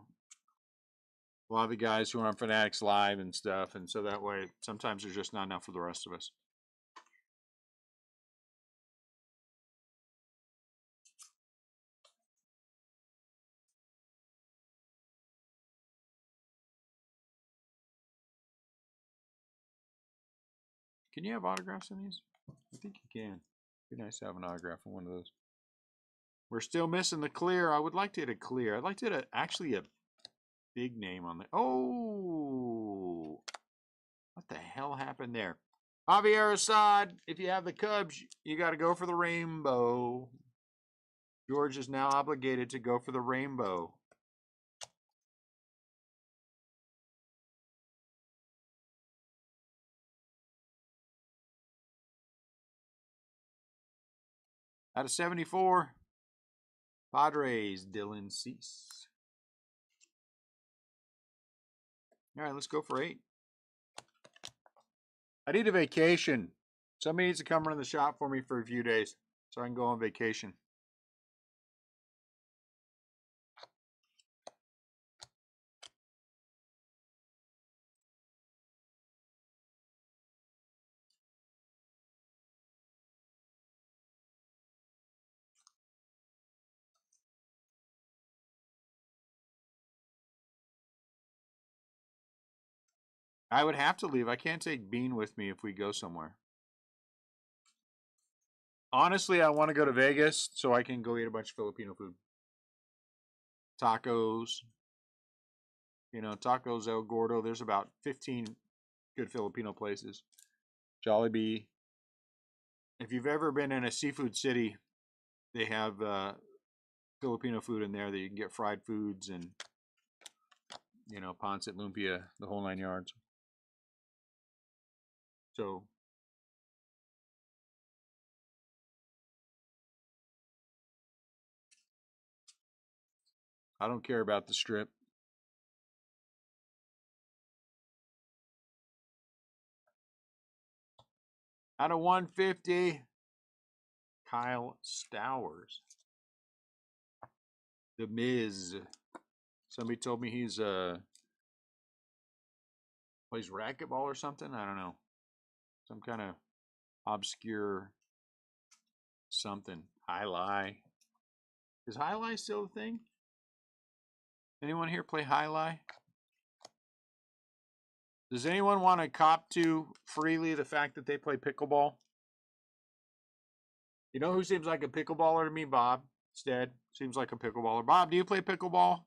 a lot of the guys who are on Fanatics Live and stuff, and so that way sometimes there's just not enough for the rest of us. Can you have autographs in these? I think you can. It'd be nice to have an autograph on one of those. We're still missing the clear. I would like to hit a clear. I'd like to hit actually a big name on the. Oh, what the hell happened there? Javier Assad, if you have the Cubs, you got to go for the rainbow. George is now obligated to go for the rainbow. Out of 74, Padres, Dylan Cease. All right, let's go for 8. I need a vacation. Somebody needs to come run the shop for me for a few days so I can go on vacation. I would have to leave. I can't take Bean with me if we go somewhere. Honestly, I want to go to Vegas so I can go eat a bunch of Filipino food. Tacos. You know, Tacos El Gordo. There's about 15 good Filipino places. Jollibee. If you've ever been in a seafood city, they have Filipino food in there that you can get fried foods and, you know, pancit, lumpia, the whole 9 yards. So I don't care about the strip. Out of 150, Kyle Stowers. The Miz. Somebody told me he's plays racquetball or something. I don't know. Some kind of obscure something. Highlight. Is highlight still a thing? Anyone here play highlight? Does anyone want to cop to freely the fact that they play pickleball? You know who seems like a pickleballer to me? Bob Stead seems like a pickleballer. Bob, do you play pickleball?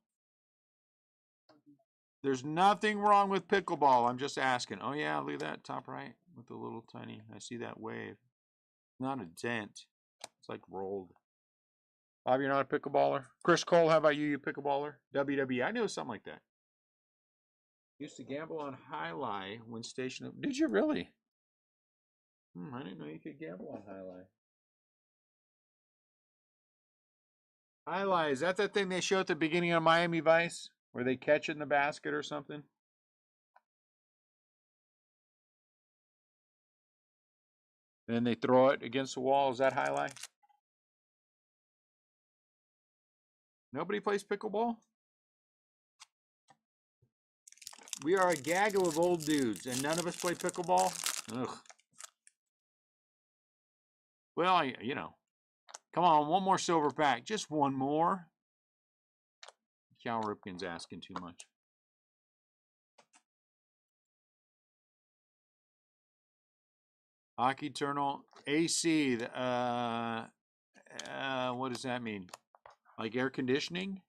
There's nothing wrong with pickleball. I'm just asking. Oh, yeah, look at that top right with the little tiny. I see that wave. Not a dent. It's like rolled. Bob, you're not a pickleballer? Chris Cole, how about you? You pickleballer? WWE. I know something like that. Used to gamble on highlight when stationed. Did you really? I didn't know you could gamble on highlight. Highlight, is that thing they show at the beginning of Miami Vice? Where they catch it in the basket or something? And then they throw it against the wall. Is that highlight? Nobody plays pickleball? We are a gaggle of old dudes, and none of us play pickleball? Ugh. Well, you know. Come on, one more silver pack. Just one more. Cal Ripken's asking too much. Hockey Eternal AC. What does that mean? Like air conditioning?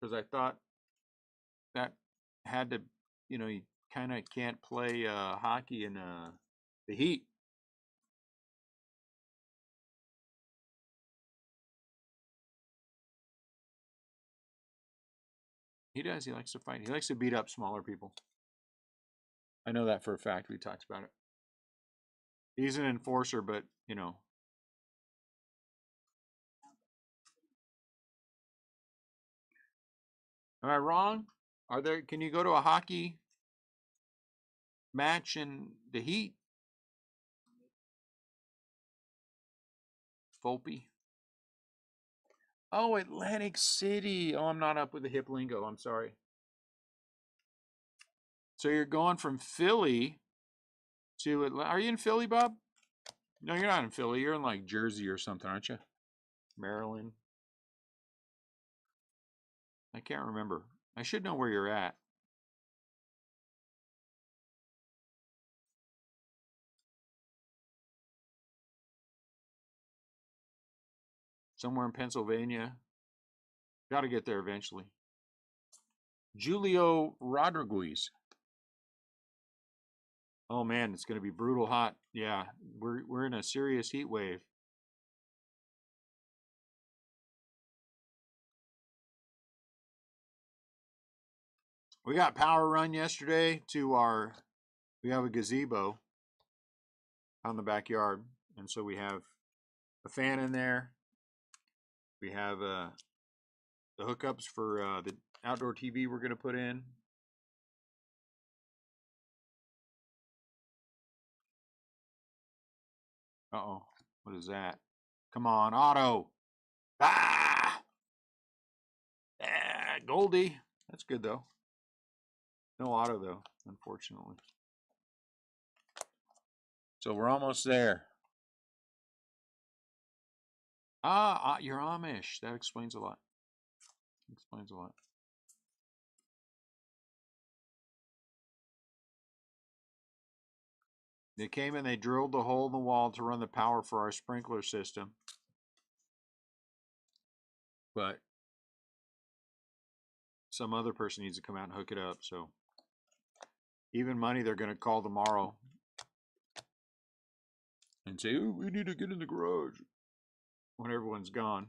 Because I thought that had to, you know, you kind of can't play hockey in the heat. He does. He likes to fight. He likes to beat up smaller people. I know that for a fact. We talked about it. He's an enforcer, but, you know. Am I wrong? Are there? Can you go to a hockey match in the heat? Volpe. Oh, Atlantic City. Oh, I'm not up with the hip lingo. I'm sorry. So you're going from Philly to Atlanta. Are you in Philly, Bob? No, you're not in Philly. You're in like Jersey or something, aren't you? Maryland. I can't remember. I should know where you're at. Somewhere in Pennsylvania. Got to get there eventually. Julio Rodriguez. Oh man, it's going to be brutal hot. Yeah, we're in a serious heat wave. We got power run yesterday to we have a gazebo on the backyard, and so we have a fan in there. We have the hookups for the outdoor TV we're going to put in. Uh-oh. What is that? Come on, auto. Ah! Goldie. That's good, though. No auto, though, unfortunately. So we're almost there. You're Amish. That explains a lot. Explains a lot. They came and they drilled the hole in the wall to run the power for our sprinkler system. But some other person needs to come out and hook it up. So even money they're going to call tomorrow and say, oh, we need to get in the garage when everyone's gone.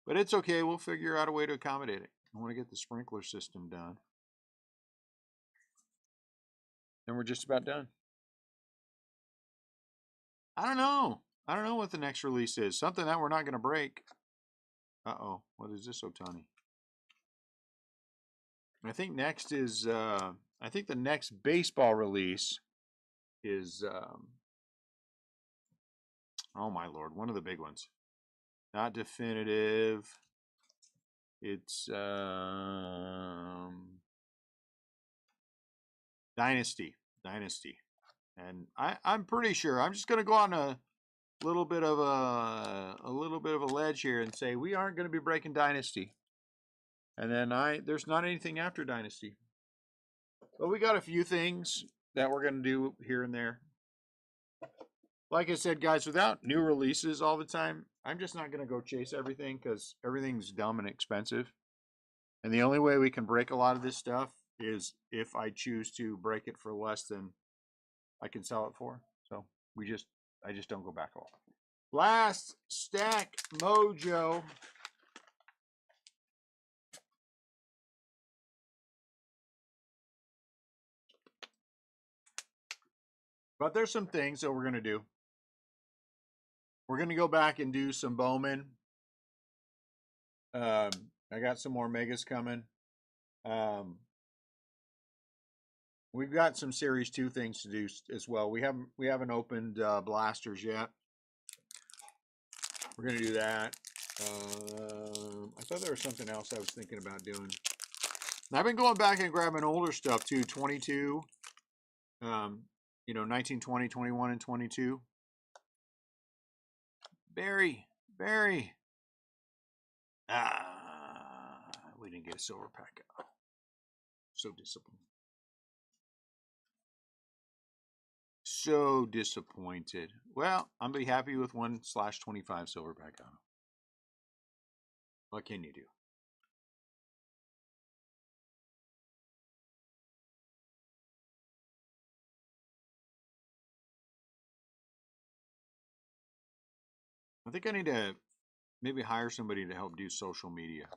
But it's okay. We'll figure out a way to accommodate it. I want to get the sprinkler system done. Then we're just about done. I don't know. I don't know what the next release is. Something that we're not going to break. Uh-oh. What is this, Otani? I think next is, I think the next baseball release is, oh my Lord, one of the big ones. Not definitive. It's Dynasty. And I'm pretty sure. I'm just going to go on a little bit of a ledge here and say we aren't going to be breaking Dynasty. And then there's not anything after Dynasty. But we got a few things that we're going to do here and there. Like I said, guys, without new releases all the time, I'm just not going to go chase everything because everything's dumb and expensive. And the only way we can break a lot of this stuff is if I choose to break it for less than I can sell it for. So I just don't go back all. Last stack mojo. But there's some things that we're going to do. We're going to go back and do some Bowman. I got some more Megas coming. We've got some Series 2 things to do as well. We haven't opened blasters yet. We're going to do that. I thought there was something else I was thinking about doing. And I've been going back and grabbing older stuff too. 22. You know, 19, 20, 21, and 22. Barry. We didn't get a silver pack out. So disappointed. So disappointed. Well, I'm gonna be happy with 1/25 silver pack out. What can you do? I think I need to maybe hire somebody to help do social media.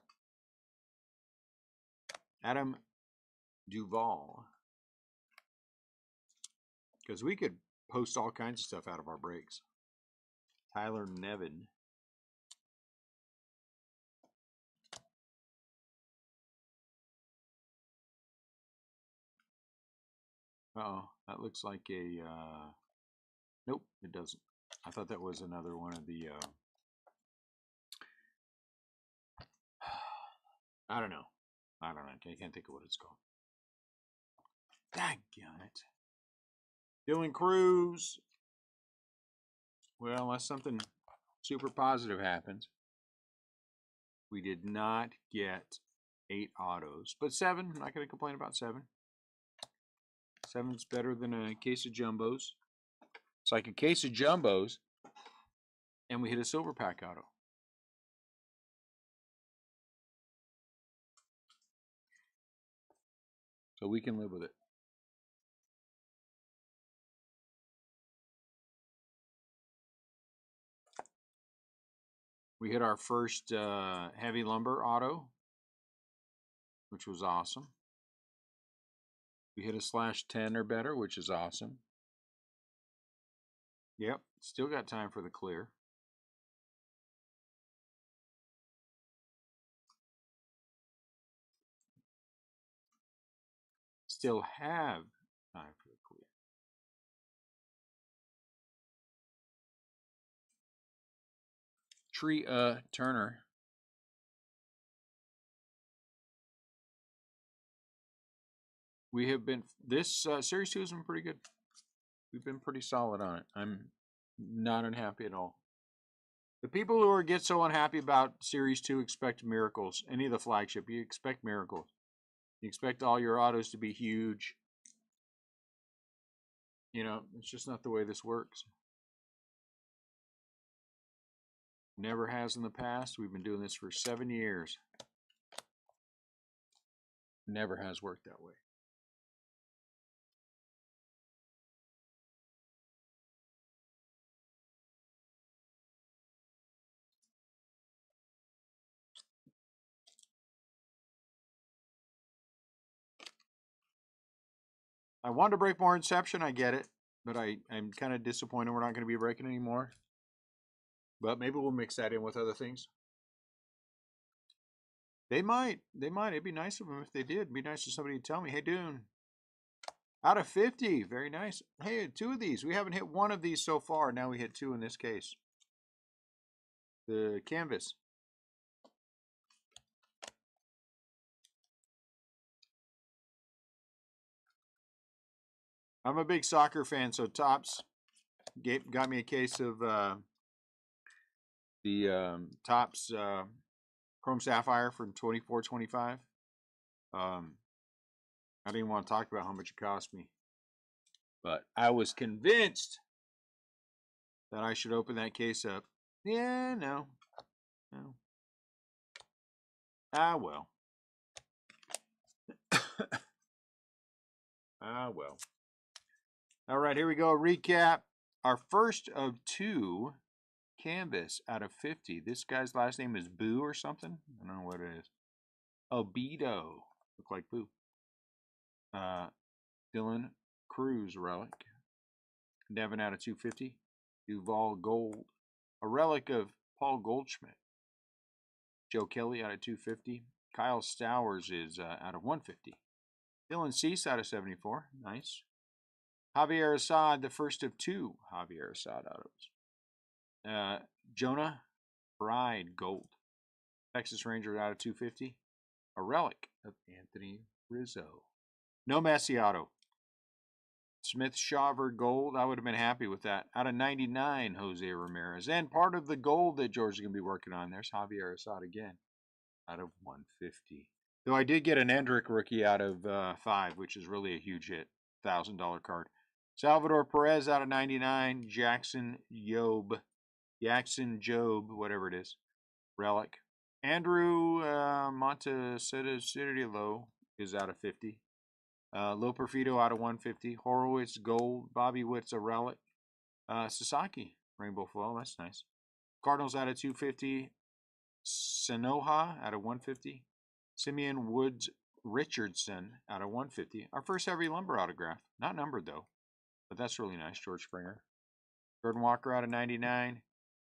Adam Duvall. Because we could post all kinds of stuff out of our breaks. Tyler Nevin. Uh-oh, that looks like a, nope, it doesn't. I thought that was another one of the, I don't know. I can't think of what it's called. Daggone it. Dylan Cruz. Well, unless something super positive happens. We did not get 8 autos, but 7. I'm not going to complain about 7. 7's better than a case of jumbos. It's like a case of jumbos, and we hit a silver pack auto. So we can live with it. We hit our first heavy lumber auto, which was awesome. We hit a /10 or better, which is awesome. Yep, still got time for the clear. Still have time for the clear. Turner. We have been, this Series 2 has been pretty good. We've been pretty solid on it. I'm not unhappy at all. The people who get so unhappy about Series 2 expect miracles. Any of the flagship, you expect miracles. You expect all your autos to be huge. You know, it's just not the way this works. Never has in the past. We've been doing this for 7 years. Never has worked that way. I wanted to break more Inception, I get it. But I'm kind of disappointed we're not going to be breaking anymore. But maybe we'll mix that in with other things. They might. It'd be nice of them if they did. It'd be nice if somebody would tell me, hey, Dune, out of 50, very nice. Hey, 2 of these. We haven't hit 1 of these so far. Now we hit 2 in this case. The canvas. I'm a big soccer fan, so Topps got me a case of the Topps Chrome Sapphire from 24-25. I didn't want to talk about how much it cost me, but I was convinced that I should open that case up. Yeah, no. Ah, well. Ah, well. All right, here we go. Recap. Our first of 2 canvas out of 50. This guy's last name is Boo or something. I don't know what it is. Obedo. Look like Boo. Dylan Cruz relic. Devin out of 250. Duval Gold. A relic of Paul Goldschmidt. Joe Kelly out of 250. Kyle Stowers is out of 150. Dylan Cease out of 74. Nice. Javier Assad, the first of 2 Javier Assad autos. Jonah Bride Gold. Texas Ranger out of 250. A relic of Anthony Rizzo. No Messi auto. Smith Shaver Gold. I would have been happy with that. Out of 99, Jose Ramirez. And part of the gold that George is going to be working on. There's Javier Assad again. Out of 150. Though I did get an Endrick rookie out of 5, which is really a huge hit. $1,000 card. Salvador Perez out of 99. Jackson Job, whatever it is. Relic. Andrew Montecillo is out of 50. Lo Perfido out of 150. Horowitz Gold. Bobby Witt's a relic. Sasaki Rainbow Flow. That's nice. Cardinals out of 250. Sanoha out of 150. Simeon Woods Richardson out of 150. Our first heavy lumber autograph. Not numbered though, but that's really nice. George Springer. Jordan Walker out of 99.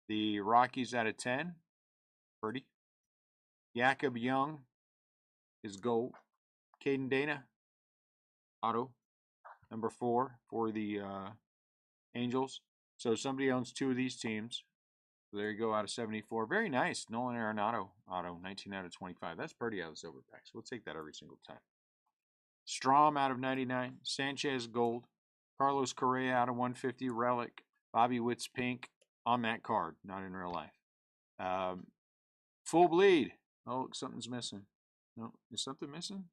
The Rockies out of 10. Pretty. Jacob Young is gold. Caden Dana, auto. Number 4 for the Angels. So somebody owns 2 of these teams. So there you go, out of 74. Very nice. Nolan Arenado, auto. 19 out of 25. That's pretty out of the silver packs. We'll take that every single time. Strom out of 99. Sanchez gold. Carlos Correa out of 150. Relic. Bobby Witt's pink on that card, not in real life. Full bleed. Oh, something's missing. No, is something missing?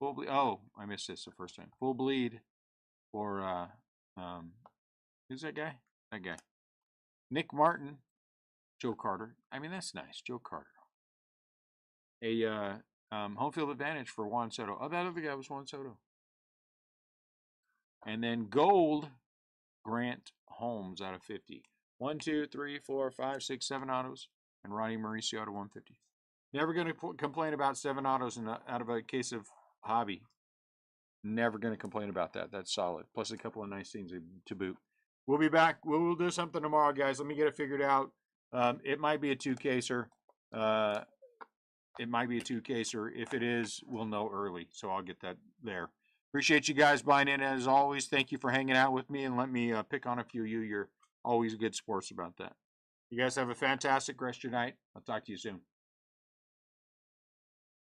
Full bleed. Oh, I missed this the first time. Full bleed for who's that guy? That guy. Nick Martin, Joe Carter. I mean, that's nice. Joe Carter. A home field advantage for Juan Soto. Oh, that other guy was Juan Soto. And then gold, Grant Holmes out of 50. 1, 2, 3, 4, 5, 6, 7 autos. And Ronnie Mauricio out of 150. Never going to complain about 7 autos out of a case of hobby. Never going to complain about that. That's solid. Plus a couple of nice things to boot. We'll be back. We'll do something tomorrow, guys. Let me get it figured out. It might be a 2-caser. It might be a 2-caser. If it is, we'll know early. So I'll get that there. Appreciate you guys buying in. As always, thank you for hanging out with me and let me pick on a few of you. You're always good sports about that. You guys have a fantastic rest of your night. I'll talk to you soon.